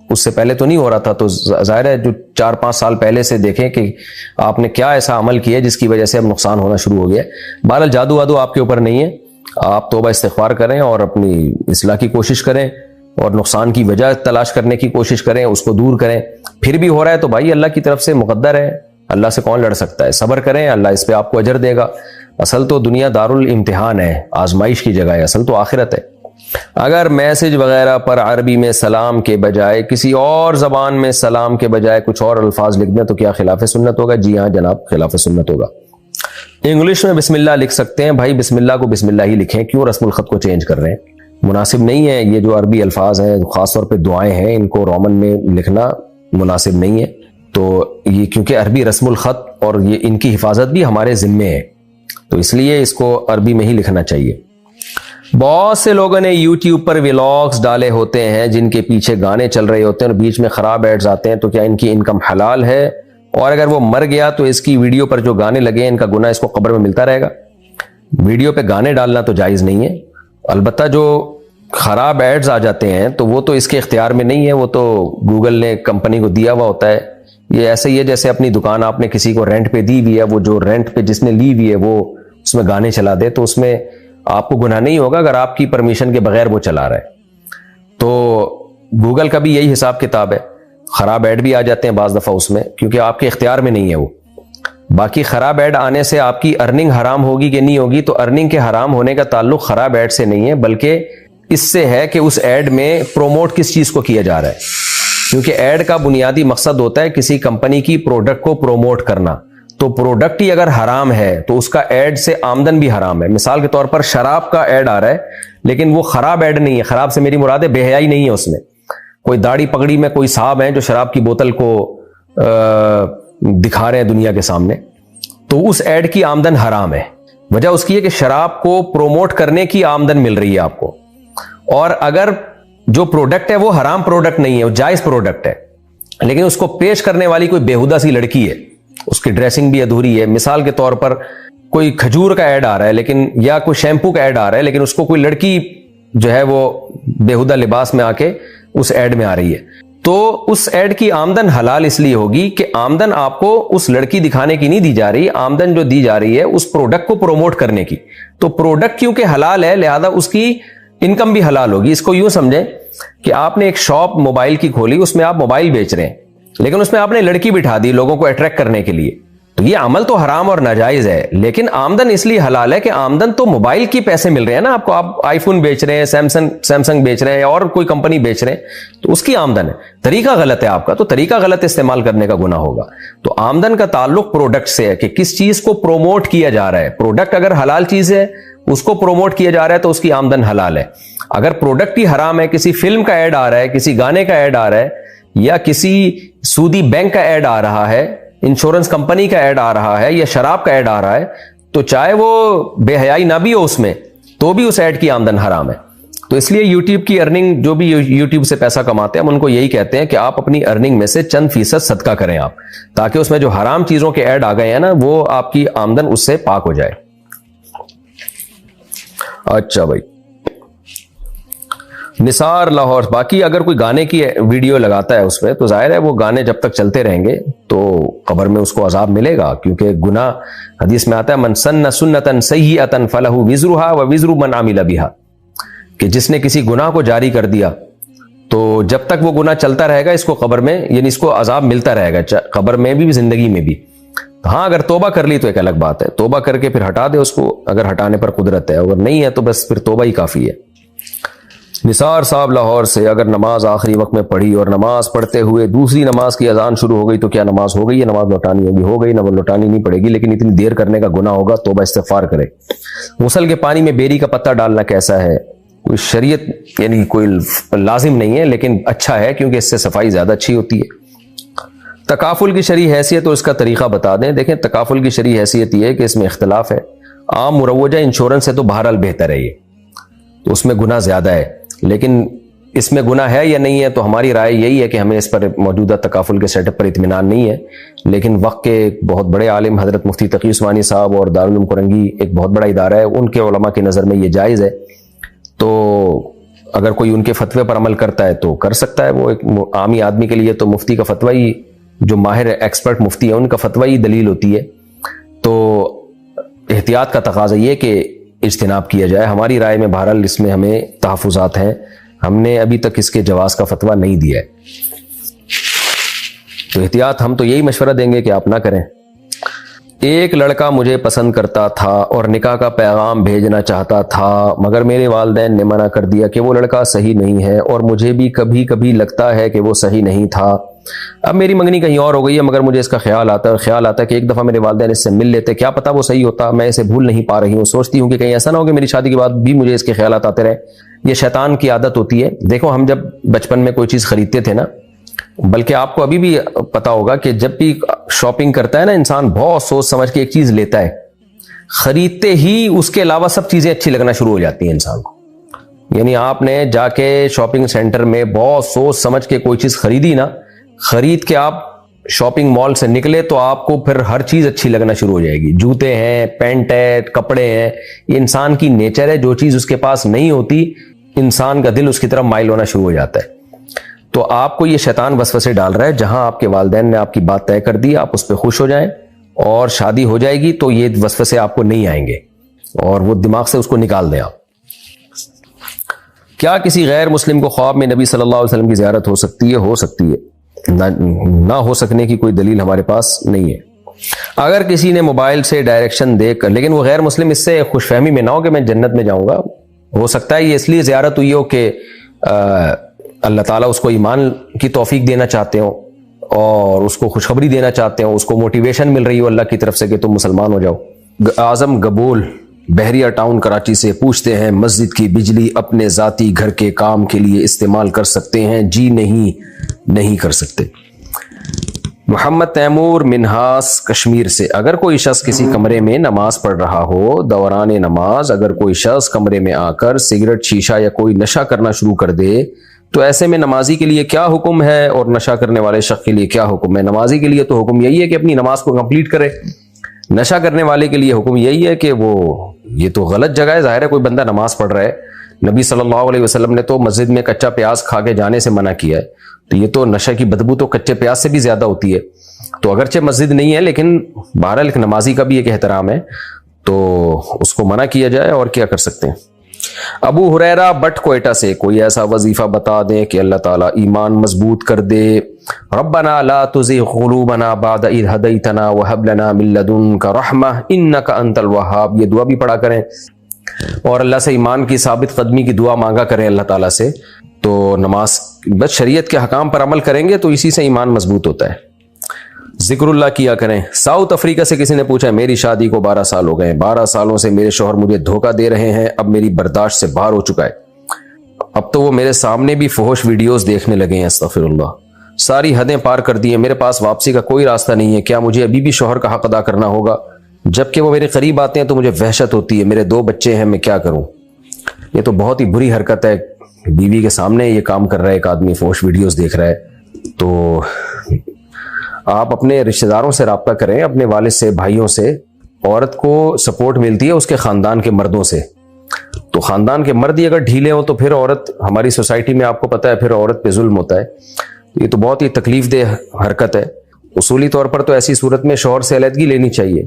اس سے پہلے تو نہیں ہو رہا تھا، تو ظاہر ہے جو 4-5 سال پہلے سے دیکھیں کہ آپ نے کیا ایسا عمل کیا جس کی وجہ سے اب نقصان ہونا شروع ہو گیا ہے۔ بہرحال جادو وادو آپ کے اوپر نہیں ہے، آپ توبہ استغفار کریں اور اپنی اصلاح کی کوشش کریں اور نقصان کی وجہ تلاش کرنے کی کوشش کریں، اس کو دور کریں۔ پھر بھی ہو رہا ہے تو بھائی اللہ کی طرف سے مقدر ہے، اللہ سے کون لڑ سکتا ہے، صبر کریں، اللہ اس پہ آپ کو اجر دے گا۔ اصل تو دنیا دارالامتحان ہے، آزمائش کی جگہ ہے، اصل تو آخرت ہے۔ اگر میسج وغیرہ پر عربی میں سلام کے بجائے کسی اور زبان میں سلام کے بجائے کچھ اور الفاظ لکھ دیں تو کیا خلاف سنت ہوگا؟ جی ہاں جناب، خلاف سنت ہوگا۔ انگلش میں بسم اللہ لکھ سکتے ہیں، بھائی بسم اللہ کو بسم اللہ ہی لکھیں، کیوں رسم الخط کو چینج کر رہے ہیں؟ مناسب نہیں ہے، یہ جو عربی الفاظ ہیں خاص طور پہ دعائیں ہیں ان کو رومن میں لکھنا مناسب نہیں ہے، تو یہ کیونکہ عربی رسم الخط اور یہ ان کی حفاظت بھی ہمارے ذمے ہے، تو اس لیے اس کو عربی میں ہی لکھنا چاہیے۔ بہت سے لوگوں نے یوٹیوب پر ولاگز ڈالے ہوتے ہیں جن کے پیچھے گانے چل رہے ہوتے ہیں اور بیچ میں خراب ایڈز آتے ہیں، تو کیا ان کی انکم حلال ہے؟ اور اگر وہ مر گیا تو اس کی ویڈیو پر جو گانے لگے ان کا گناہ اس کو قبر میں ملتا رہے گا؟ ویڈیو پہ گانے ڈالنا تو جائز نہیں ہے، البتہ جو خراب ایڈز آ جاتے ہیں تو وہ تو اس کے اختیار میں نہیں ہے، وہ تو گوگل نے کمپنی کو دیا ہوا ہوتا ہے۔ یہ ایسے ہی ہے جیسے اپنی دکان آپ نے کسی کو رینٹ پہ دی ہوئی ہے، وہ جو رینٹ پہ جس نے لی ہوئی ہے وہ اس میں گانے چلا دے تو اس میں آپ کو گناہ نہیں ہوگا اگر آپ کی پرمیشن کے بغیر وہ چلا رہا ہے۔ تو گوگل کا بھی یہی حساب کتاب ہے، خراب ایڈ بھی آ جاتے ہیں بعض دفعہ اس میں، کیونکہ آپ کے اختیار میں نہیں ہے وہ۔ باقی خراب ایڈ آنے سے آپ کی ارننگ حرام ہوگی کہ نہیں ہوگی؟ تو ارننگ کے حرام ہونے کا تعلق خراب ایڈ سے نہیں ہے، بلکہ اس سے ہے کہ اس ایڈ میں پروموٹ کس چیز کو کیا جا رہا ہے، کیونکہ ایڈ کا بنیادی مقصد ہوتا ہے کسی کمپنی کی پروڈکٹ کو پروموٹ کرنا، تو پروڈکٹ ہی اگر حرام ہے تو اس کا ایڈ سے آمدن بھی حرام ہے۔ مثال کے طور پر شراب کا ایڈ آ رہا ہے لیکن وہ خراب ایڈ نہیں ہے، خراب سے میری مراد ہے بے حیائی نہیں ہے اس میں، کوئی داڑھی پگڑی میں کوئی صاحب ہیں جو شراب کی بوتل کو دکھا رہے ہیں دنیا کے سامنے, تو اس ایڈ کی آمدن حرام ہے. وجہ اس کی ہے کہ شراب کو پروموٹ کرنے کی آمدن مل رہی ہے آپ کو, اور اگر جو پروڈکٹ ہے وہ حرام پروڈکٹ نہیں ہے, وہ جائز پروڈکٹ ہے, لیکن اس کو پیش کرنے والی کوئی بےہودہ سی لڑکی ہے, اس کی ڈریسنگ بھی ادھوری ہے. مثال کے طور پر کوئی کھجور کا ایڈ آ رہا ہے لیکن, یا کوئی شیمپو کا ایڈ آ رہا ہے لیکن اس کو کوئی لڑکی جو ہے وہ بےہودہ لباس میں آ کے اس ایڈ میں آ رہی ہے, تو اس ایڈ کی آمدن حلال اس لیے ہوگی کہ آمدن آپ کو اس لڑکی دکھانے کی نہیں دی جا رہی, آمدن جو دی جا رہی ہے اس پروڈکٹ کو پروموٹ کرنے کی. تو پروڈکٹ کیونکہ حلال ہے لہذا اس کی انکم بھی حلال ہوگی. اس کو یوں سمجھیں کہ آپ نے ایک شاپ موبائل کی کھولی, اس میں آپ موبائل بیچ رہے ہیں لیکن اس میں آپ نے لڑکی بٹھا دی لوگوں کو اٹریکٹ کرنے کے لیے, تو یہ عمل تو حرام اور ناجائز ہے, لیکن آمدن اس لیے حلال ہے کہ آمدن تو موبائل کی پیسے مل رہے ہیں نا آپ کو, آپ آئی فون بیچ رہے ہیں, سیمسنگ بیچ رہے ہیں اور کوئی کمپنی بیچ رہے ہیں, تو اس کی آمدن ہے. طریقہ غلط ہے آپ کا, تو طریقہ غلط استعمال کرنے کا گناہ ہوگا. تو آمدن کا تعلق پروڈکٹ سے ہے کہ کس چیز کو پروموٹ کیا جا رہا ہے. پروڈکٹ اگر حلال چیز ہے, اس کو پروموٹ کیا جا رہا ہے تو اس کی آمدن حلال ہے. اگر پروڈکٹ ہی حرام ہے, کسی فلم کا ایڈ آ رہا ہے, کسی گانے کا ایڈ آ رہا ہے, یا کسی سودی بینک کا ایڈ آ رہا ہے, انشورنس کمپنی کا ایڈ آ رہا ہے, یا شراب کا ایڈ آ رہا ہے, تو چاہے وہ بے حیائی نہ بھی ہو اس میں, تو بھی اس ایڈ کی آمدن حرام ہے. تو اس لیے یوٹیوب کی ارننگ, جو بھی یوٹیوب سے پیسہ کماتے ہیں ہم ان کو یہی کہتے ہیں کہ آپ اپنی ارننگ میں سے چند فیصد صدقہ کریں آپ, تاکہ اس میں جو حرام چیزوں کے ایڈ آ گئے ہیں نا وہ آپ کی آمدن اس سے پاک ہو جائے. اچھا بھائی, نثار لاہور, باقی اگر کوئی گانے کی ویڈیو لگاتا ہے اس پہ تو ظاہر ہے وہ گانے جب تک چلتے رہیں گے تو قبر میں اس کو عذاب ملے گا, کیونکہ گناہ حدیث میں آتا ہے من سن سنتا سیئتا فلہ وزرها ووزر من عمل بها, کہ جس نے کسی گناہ کو جاری کر دیا تو جب تک وہ گناہ چلتا رہے گا اس کو قبر میں, یعنی اس کو عذاب ملتا رہے گا قبر میں بھی زندگی میں بھی. ہاں اگر توبہ کر لی تو ایک الگ بات ہے, توبہ کر کے پھر ہٹا دے اس کو اگر ہٹانے پر قدرت ہے, اگر نہیں ہے تو بس پھر توبہ ہی کافی ہے. نثار صاحب لاہور سے, اگر نماز آخری وقت میں پڑھی اور نماز پڑھتے ہوئے دوسری نماز کی اذان شروع ہو گئی تو کیا نماز ہو گئی یا نماز لوٹانی ہوگی؟ ہو گئی, نماز لوٹانی نہیں پڑے گی, لیکن اتنی دیر کرنے کا گناہ ہوگا, توبہ استغفار کرے. غسل کے پانی میں بیری کا پتا ڈالنا کیسا ہے؟ کوئی شریعت یعنی کوئی لازم نہیں ہے, لیکن اچھا ہے کیونکہ اس سے صفائی زیادہ اچھی ہوتی ہے. تکافل کی شرعی حیثیت اور اس کا طریقہ بتا دیں. دیکھیں تکافل کی شرعی حیثیت یہ ہے کہ اس میں اختلاف ہے. عام مروجہ انشورنس سے تو بہرحال بہتر ہے, یہ تو اس میں گناہ زیادہ ہے, لیکن اس میں گناہ ہے یا نہیں ہے تو ہماری رائے یہی ہے کہ ہمیں اس پر موجودہ تکافل کے سیٹ اپ پر اطمینان نہیں ہے. لیکن وقت کے بہت بڑے عالم حضرت مفتی تقی عثمانی صاحب اور دارالعلوم کرنگی ایک بہت بڑا ادارہ ہے, ان کے علماء کی نظر میں یہ جائز ہے. تو اگر کوئی ان کے فتوے پر عمل کرتا ہے تو کر سکتا ہے. وہ ایک عامی آدمی کے لیے تو مفتی کا فتویٰ ہی, جو ماہر ایکسپرٹ مفتی ہے ان کا فتویٰ ہی دلیل ہوتی ہے. تو احتیاط کا تقاضا یہ کہ اجتناب کیا جائے. ہماری رائے میں بہرحال اس میں ہمیں تحفظات ہیں, ہم نے ابھی تک اس کے جواز کا فتویٰ نہیں دیا ہے. تو احتیاط ہم تو یہی مشورہ دیں گے کہ آپ نہ کریں. ایک لڑکا مجھے پسند کرتا تھا اور نکاح کا پیغام بھیجنا چاہتا تھا, مگر میرے والدین نے منع کر دیا کہ وہ لڑکا صحیح نہیں ہے, اور مجھے بھی کبھی کبھی لگتا ہے کہ وہ صحیح نہیں تھا. اب میری منگنی کہیں اور ہو گئی ہے, مگر مجھے اس کا خیال آتا ہے کہ ایک دفعہ میرے والدین اس سے مل لیتے, کیا پتا وہ صحیح ہوتا. میں اسے بھول نہیں پا رہی ہوں, سوچتی ہوں کہ کہیں ایسا نہ ہو کہ میری شادی کے بعد بھی مجھے اس کے خیالات آتے رہے. یہ شیطان کی عادت ہوتی ہے. دیکھو ہم جب بچپن میں کوئی چیز خریدتے تھے نا, بلکہ آپ کو ابھی بھی پتا ہوگا کہ جب بھی شاپنگ کرتا ہے نا انسان, بہت سوچ سمجھ کے ایک چیز لیتا ہے, خریدتے ہی اس کے علاوہ سب چیزیں اچھی لگنا شروع ہو جاتی ہیں انسان کو. یعنی آپ نے جا کے شاپنگ سینٹر میں بہت سوچ سمجھ کے کوئی چیز خریدی نا, خرید کے آپ شاپنگ مال سے نکلے تو آپ کو پھر ہر چیز اچھی لگنا شروع ہو جائے گی. جوتے ہیں, پینٹ ہے, کپڑے ہیں, یہ انسان کی نیچر ہے. جو چیز اس کے پاس نہیں ہوتی انسان کا دل اس کی طرف مائل ہونا شروع ہو جاتا ہے. تو آپ کو یہ شیطان وسوسے ڈال رہا ہے. جہاں آپ کے والدین نے آپ کی بات طے کر دی, آپ اس پہ خوش ہو جائیں اور شادی ہو جائے گی تو یہ وسوسے آپ کو نہیں آئیں گے اور وہ دماغ سے اس کو نکال دیں آپ. کیا کسی غیر مسلم کو خواب میں نبی صلی اللہ علیہ وسلم کی زیارت ہو سکتی ہے؟ ہو سکتی ہے, نہ ہو سکنے کی کوئی دلیل ہمارے پاس نہیں ہے. اگر کسی نے موبائل سے ڈائریکشن دے کر, لیکن وہ غیر مسلم اس سے خوش فہمی میں نہ ہو کہ میں جنت میں جاؤں گا. ہو سکتا ہے یہ اس لیے زیارت ہوئی ہو کہ اللہ تعالیٰ اس کو ایمان کی توفیق دینا چاہتے ہوں اور اس کو خوشخبری دینا چاہتے ہوں, اس کو موٹیویشن مل رہی ہو اللہ کی طرف سے کہ تم مسلمان ہو جاؤ. اعظم گبول بحریہ ٹاؤن کراچی سے پوچھتے ہیں مسجد کی بجلی اپنے ذاتی گھر کے کام کے لیے استعمال کر سکتے ہیں؟ جی نہیں کر سکتے۔ محمد تیمور منہاس کشمیر سے، اگر کوئی شخص کسی کمرے میں نماز پڑھ رہا ہو، دوران نماز اگر کوئی شخص کمرے میں آ کر سگریٹ، شیشہ یا کوئی نشہ کرنا شروع کر دے تو ایسے میں نمازی کے لیے کیا حکم ہے اور نشہ کرنے والے شخص کے لیے کیا حکم ہے؟ نمازی کے لیے تو حکم یہی ہے کہ اپنی نماز کو کمپلیٹ کرے، نشہ کرنے والے کے لیے حکم یہی ہے کہ یہ تو غلط جگہ ہے، ظاہر ہے کوئی بندہ نماز پڑھ رہا ہے، نبی صلی اللہ علیہ وسلم نے تو مسجد میں کچا پیاز کھا کے جانے سے منع کیا ہے، تو یہ تو نشہ کی بدبو تو کچے پیاز سے بھی زیادہ ہوتی ہے، تو اگرچہ مسجد نہیں ہے لیکن بہرحال ایک نمازی کا بھی ایک احترام ہے، تو اس کو منع کیا جائے، اور کیا کر سکتے ہیں۔ ابو ہریرہ بٹ کوئٹہ سے، کوئی ایسا وظیفہ بتا دیں کہ اللہ تعالیٰ ایمان مضبوط کر دے۔ ربنا لا تزغ قلوبنا بعد اذ ہدیتنا وہب لنا من لدنک رحمہ انک انت الوہاب، یہ دعا بھی پڑھا کریں، اور اللہ سے ایمان کی ثابت قدمی کی دعا مانگا کریں اللہ تعالیٰ سے، تو نماز بس شریعت کے حکام پر عمل کریں گے تو اسی سے ایمان مضبوط ہوتا ہے۔ ذکر اللہ کیا کریں۔ ساؤتھ افریقہ سے کسی نے پوچھا میری شادی کو 12 سال ہو گئے، 12 سالوں سے میرے شوہر مجھے دھوکہ دے رہے ہیں، اب میری برداشت سے باہر ہو چکا ہے، اب تو وہ میرے سامنے بھی فحش ویڈیوز دیکھنے لگے ہیں، استغفر اللہ، ساری حدیں پار کر دی ہیں، میرے پاس واپسی کا کوئی راستہ نہیں ہے، کیا مجھے ابھی بھی شوہر کا حق ادا کرنا ہوگا؟ جبکہ وہ میرے قریب آتے ہیں تو مجھے وحشت ہوتی ہے، میرے 2 بچے ہیں، میں کیا کروں؟ یہ تو بہت ہی بری حرکت ہے، بیوی کے سامنے یہ کام کر رہا ہے ایک آدمی، فحش ویڈیوز دیکھ رہا ہے، تو آپ اپنے رشتہ داروں سے رابطہ کریں، اپنے والد سے، بھائیوں سے۔ عورت کو سپورٹ ملتی ہے اس کے خاندان کے مردوں سے، تو خاندان کے مرد ہی اگر ڈھیلے ہوں تو پھر عورت، ہماری سوسائٹی میں آپ کو پتہ ہے پھر عورت پہ ظلم ہوتا ہے، یہ تو بہت ہی تکلیف دہ حرکت ہے۔ اصولی طور پر تو ایسی صورت میں شوہر سے علیحدگی لینی چاہیے،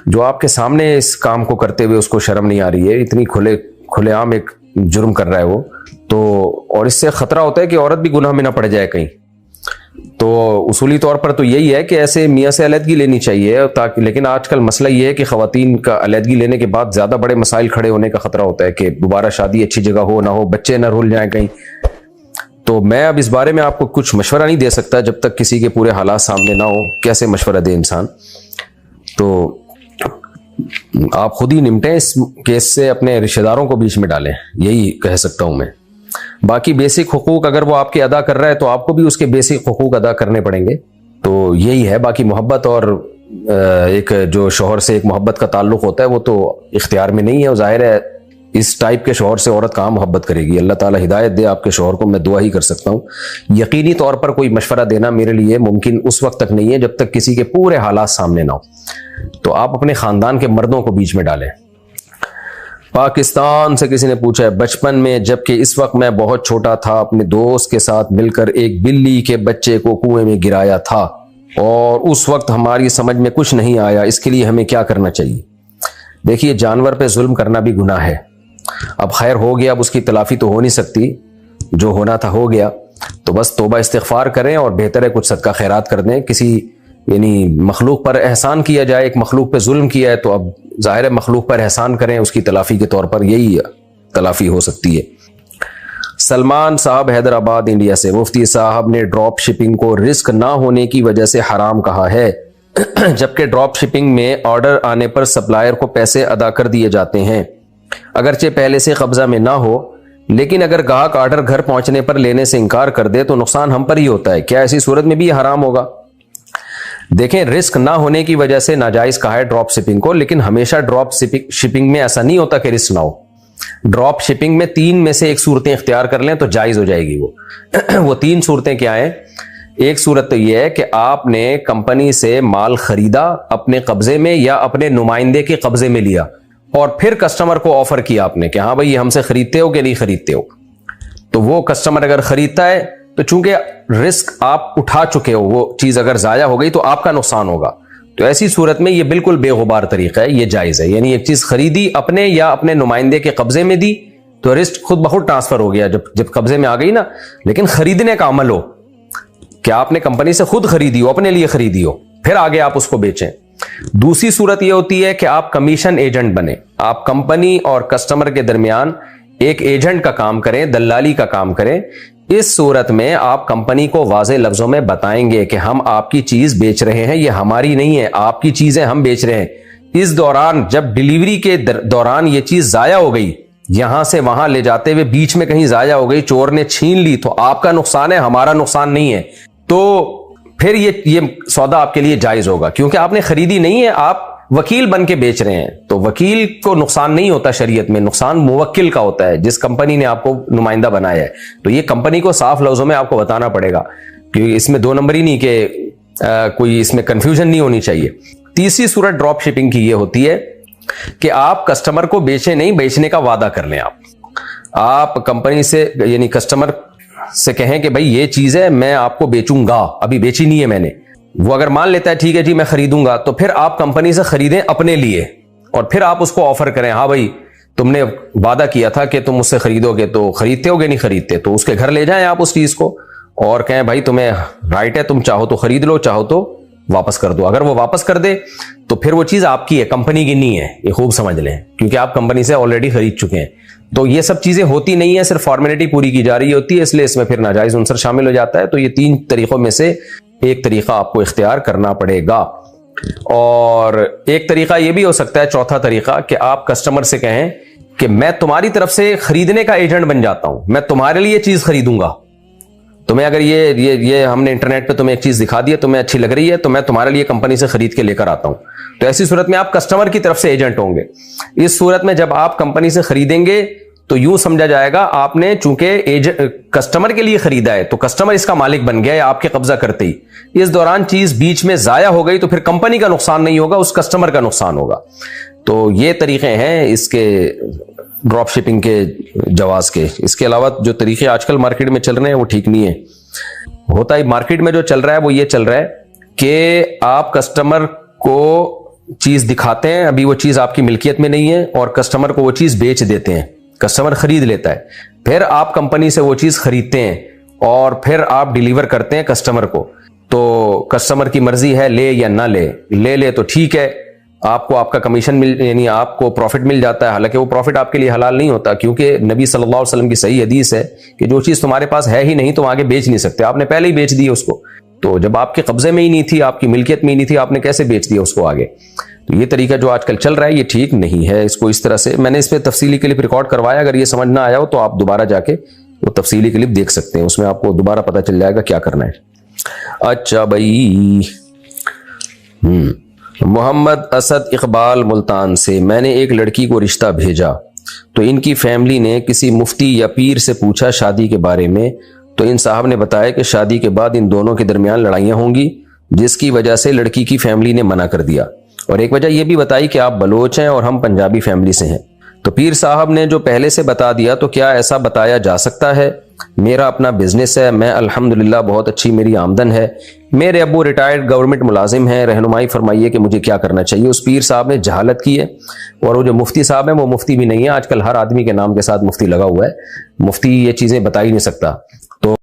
جو آپ کے سامنے اس کام کو کرتے ہوئے اس کو شرم نہیں آ رہی ہے، اتنی کھلے عام ایک جرم کر رہا ہے وہ تو، اور اس سے خطرہ ہوتا ہے کہ عورت بھی گناہ میں نہ پڑ جائے کہیں، تو اصولی طور پر تو یہی ہے کہ ایسے میاں سے علیحدگی لینی چاہیے، تاکہ، لیکن آج کل مسئلہ یہ ہے کہ خواتین کا علیحدگی لینے کے بعد زیادہ بڑے مسائل کھڑے ہونے کا خطرہ ہوتا ہے کہ دوبارہ شادی اچھی جگہ ہو نہ ہو، بچے نہ رول جائیں کہیں، تو میں اب اس بارے میں آپ کو کچھ مشورہ نہیں دے سکتا جب تک کسی کے پورے حالات سامنے نہ ہو، کیسے مشورہ دے انسان، تو آپ خود ہی نمٹیں اس کیس سے، اپنے رشتہ داروں کو بیچ میں ڈالیں، یہی کہہ سکتا ہوں میں۔ باقی بیسک حقوق اگر وہ آپ کے ادا کر رہا ہے تو آپ کو بھی اس کے بیسک حقوق ادا کرنے پڑیں گے، تو یہی ہے۔ باقی محبت اور ایک جو شوہر سے ایک محبت کا تعلق ہوتا ہے وہ تو اختیار میں نہیں ہے، ظاہر ہے اس ٹائپ کے شوہر سے عورت کہاں محبت کرے گی، اللہ تعالیٰ ہدایت دے آپ کے شوہر کو، میں دعا ہی کر سکتا ہوں۔ یقینی طور پر کوئی مشورہ دینا میرے لیے ممکن اس وقت تک نہیں ہے جب تک کسی کے پورے حالات سامنے نہ ہو، تو آپ اپنے خاندان کے مردوں کو بیچ میں ڈالیں۔ پاکستان سے کسی نے پوچھا ہے بچپن میں جبکہ اس وقت میں بہت چھوٹا تھا اپنے دوست کے ساتھ مل کر ایک بلی کے بچے کو کنویں میں گرایا تھا اور اس وقت ہماری سمجھ میں کچھ نہیں آیا، اس کے لیے ہمیں کیا کرنا چاہیے؟ دیکھیے جانور پہ ظلم کرنا بھی گناہ ہے، اب خیر ہو گیا، اب اس کی تلافی تو ہو نہیں سکتی، جو ہونا تھا ہو گیا، تو بس توبہ استغفار کریں اور بہتر ہے کچھ صدقہ خیرات کر دیں، کسی یعنی مخلوق پر احسان کیا جائے، ایک مخلوق پہ ظلم کیا ہے تو اب ظاہر ہے مخلوق پر احسان کریں، اس کی تلافی کے طور پر یہی تلافی ہو سکتی ہے۔ سلمان صاحب حیدرآباد انڈیا سے، مفتی صاحب نے ڈراپ شپنگ کو رزق نہ ہونے کی وجہ سے حرام کہا ہے، جبکہ ڈراپ شپنگ میں آرڈر آنے پر سپلائر کو پیسے ادا کر دیے جاتے ہیں، اگرچہ پہلے سے قبضہ میں نہ ہو، لیکن اگر گاہک آرڈر گھر پہنچنے پر لینے سے انکار کر دے تو نقصان ہم پر ہی ہوتا ہے، کیا ایسی صورت میں بھی یہ حرام ہوگا؟ دیکھیں رسک نہ ہونے کی وجہ سے ناجائز کہا ہے ڈراپ شپنگ کو، لیکن ہمیشہ ڈراپ شپنگ میں ایسا نہیں ہوتا کہ رسک نہ ہو، ڈراپ شپنگ میں 3 میں سے 1 صورتیں اختیار کر لیں تو جائز ہو جائے گی۔ وہ 3 صورتیں کیا ہیں؟ ایک صورت تو یہ ہے کہ آپ نے کمپنی سے مال خریدا، اپنے قبضے میں یا اپنے نمائندے کے قبضے میں لیا، اور پھر کسٹمر کو آفر کیا آپ نے کہ ہاں بھائی ہم سے خریدتے ہو کہ نہیں خریدتے ہو، تو وہ کسٹمر اگر خریدتا ہے تو چونکہ رسک آپ اٹھا چکے ہو، وہ چیز اگر ضائع ہو گئی تو آپ کا نقصان ہوگا، تو ایسی صورت میں یہ بالکل بے غبار طریقہ ہے، یہ جائز ہے، یعنی ایک چیز خریدی اپنے یا اپنے نمائندے کے قبضے میں دی تو رسک خود بخود ٹرانسفر ہو گیا جب قبضے میں آ گئی نا، لیکن خریدنے کا عمل ہو کہ آپ نے کمپنی سے خود خریدی ہو، اپنے لیے خریدی ہو، پھر آگے آپ اس کو بیچیں۔ دوسری صورت یہ ہوتی ہے کہ آپ کمیشن ایجنٹ بنے، آپ کمپنی اور کسٹمر کے درمیان ایک ایجنٹ کا کام کریں، دلالی کا کام کریں، اس صورت میں آپ کمپنی کو واضح لفظوں میں بتائیں گے کہ ہم آپ کی چیز بیچ رہے ہیں، یہ ہماری نہیں ہے، آپ کی چیزیں ہم بیچ رہے ہیں، اس دوران جب ڈیلیوری کے دوران یہ چیز ضائع ہو گئی, یہاں سے وہاں لے جاتے ہوئے بیچ میں کہیں ضائع ہو گئی, چور نے چھین لی, تو آپ کا نقصان ہے, ہمارا نقصان نہیں ہے. تو پھر یہ سودا آپ کے لیے جائز ہوگا, کیونکہ آپ نے خریدی نہیں ہے, آپ وکیل بن کے بیچ رہے ہیں. تو وکیل کو نقصان نہیں ہوتا شریعت میں, نقصان موکل کا ہوتا ہے, جس کمپنی نے آپ کو نمائندہ بنایا ہے. تو یہ کمپنی کو صاف لفظوں میں آپ کو بتانا پڑے گا, کیونکہ اس میں 2 نمبر ہی نہیں کہ کوئی اس میں کنفیوژن نہیں ہونی چاہیے. تیسری صورت ڈراپ شپنگ کی یہ ہوتی ہے کہ آپ کسٹمر کو بیچیں نہیں, بیچنے کا وعدہ کر لیں. آپ کمپنی سے یعنی کسٹمر سے کہیں کہ بھائی یہ چیز ہے میں آپ کو بیچوں گا, ابھی بیچی نہیں ہے میں نے. وہ اگر مان لیتا ہے ٹھیک ہے جی میں خریدوں گا, تو پھر آپ کمپنی سے خریدیں اپنے لیے, اور پھر آپ اس کو آفر کریں, ہاں بھائی تم نے وعدہ کیا تھا کہ تم مجھ سے خریدو گے, تو خریدتے ہوگے نہیں خریدتے, تو اس کے گھر لے جائیں آپ اس چیز کو اور کہیں بھائی تمہیں رائٹ ہے, تم چاہو تو خرید لو, چاہو تو واپس کر دو. اگر وہ واپس کر دے تو پھر وہ چیز آپ کی ہے, کمپنی کی نہیں ہے, یہ خوب سمجھ لیں, کیونکہ آپ کمپنی سے آلریڈی خرید چکے ہیں. تو یہ سب چیزیں ہوتی نہیں ہیں, صرف فارمیلٹی پوری کی جا رہی ہوتی ہے, اس لیے اس میں پھر ناجائز عنصر شامل ہو جاتا ہے. تو یہ 3 طریقوں میں سے ایک طریقہ آپ کو اختیار کرنا پڑے گا. اور ایک طریقہ یہ بھی ہو سکتا ہے, چوتھا طریقہ, کہ آپ کسٹمر سے کہیں کہ میں تمہاری طرف سے خریدنے کا ایجنٹ بن جاتا ہوں, میں تمہارے لیے چیز خریدوں گا. تمہیں اگر یہ ہم نے انٹرنیٹ پہ تمہیں ایک چیز دکھا دی ہے, تمہیں اچھی لگ رہی ہے, تو میں تمہارے لیے کمپنی سے خرید کے لے کر آتا ہوں. تو ایسی صورت میں آپ کسٹمر کی طرف سے ایجنٹ ہوں گے. اس صورت میں جب آپ کمپنی سے خریدیں گے تو یوں سمجھا جائے گا آپ نے چونکہ کسٹمر کے لیے خریدا ہے, تو کسٹمر اس کا مالک بن گیا ہے آپ کے قبضہ کرتے ہی. اس دوران چیز بیچ میں ضائع ہو گئی تو پھر کمپنی کا نقصان نہیں ہوگا, اس کسٹمر کا نقصان ہوگا. تو یہ طریقے ہیں اس کے ڈراپ شپنگ کے جواز کے. اس کے علاوہ جو طریقے آج کل مارکیٹ میں چل رہے ہیں وہ ٹھیک نہیں ہے. ہوتا ہے مارکیٹ میں جو چل رہا ہے وہ یہ چل رہا ہے کہ آپ کسٹمر کو چیز دکھاتے ہیں, ابھی وہ چیز آپ کی ملکیت میں نہیں ہے, اور کسٹمر کو وہ چیز بیچ دیتے ہیں, کسٹمر خرید لیتا ہے, پھر آپ کمپنی سے وہ چیز خریدتے ہیں اور پھر آپ ڈیلیور کرتے ہیں کسٹمر کو. تو کسٹمر کی مرضی ہے لے یا نہ لے, لے لے تو ٹھیک ہے, آپ کو آپ کا کمیشن یعنی آپ کو پروفٹ مل جاتا ہے. حالانکہ وہ پروفٹ آپ کے لیے حلال نہیں ہوتا, کیونکہ نبی صلی اللہ علیہ وسلم کی صحیح حدیث ہے کہ جو چیز تمہارے پاس ہے ہی نہیں تم آگے بیچ نہیں سکتے, آپ نے پہلے ہی بیچ دی اس کو. تو جب آپ کے قبضے میں ہی نہیں تھی, آپ کی ملکیت میں ہی نہیں تھی, آپ نے کیسے بیچ دیا اس کو آگے؟ تو یہ طریقہ جو آج کل چل رہا ہے یہ ٹھیک نہیں ہے. اس کو اس طرح سے میں نے اس پہ تفصیلی کلپ ریکارڈ کروایا, اگر یہ سمجھ نہ آیا ہو تو آپ دوبارہ جا کے وہ تفصیلی کلپ دیکھ سکتے ہیں, اس میں آپ کو دوبارہ پتہ چل جائے گا کیا کرنا ہے. اچھا بھائی, محمد اسد اقبال ملتان سے, میں نے ایک لڑکی کو رشتہ بھیجا تو ان کی فیملی نے کسی مفتی یا پیر سے پوچھا شادی کے بارے میں, تو ان صاحب نے بتایا کہ شادی کے بعد ان دونوں کے درمیان لڑائیاں ہوں گی, جس کی وجہ سے لڑکی کی فیملی نے منع کر دیا. اور ایک وجہ یہ بھی بتائی کہ آپ بلوچ ہیں اور ہم پنجابی فیملی سے ہیں. تو پیر صاحب نے جو پہلے سے بتا دیا, تو کیا ایسا بتایا جا سکتا ہے؟ میرا اپنا بزنس ہے, میں الحمدللہ بہت اچھی میری آمدن ہے, میرے ابو ریٹائرڈ گورنمنٹ ملازم ہیں, رہنمائی فرمائیے کہ مجھے کیا کرنا چاہیے. اس پیر صاحب نے جہالت کی ہے, اور وہ جو مفتی صاحب ہیں وہ مفتی بھی نہیں ہے. آج کل ہر آدمی کے نام کے ساتھ مفتی لگا ہوا ہے, مفتی یہ چیزیں بتا ہی نہیں سکتا.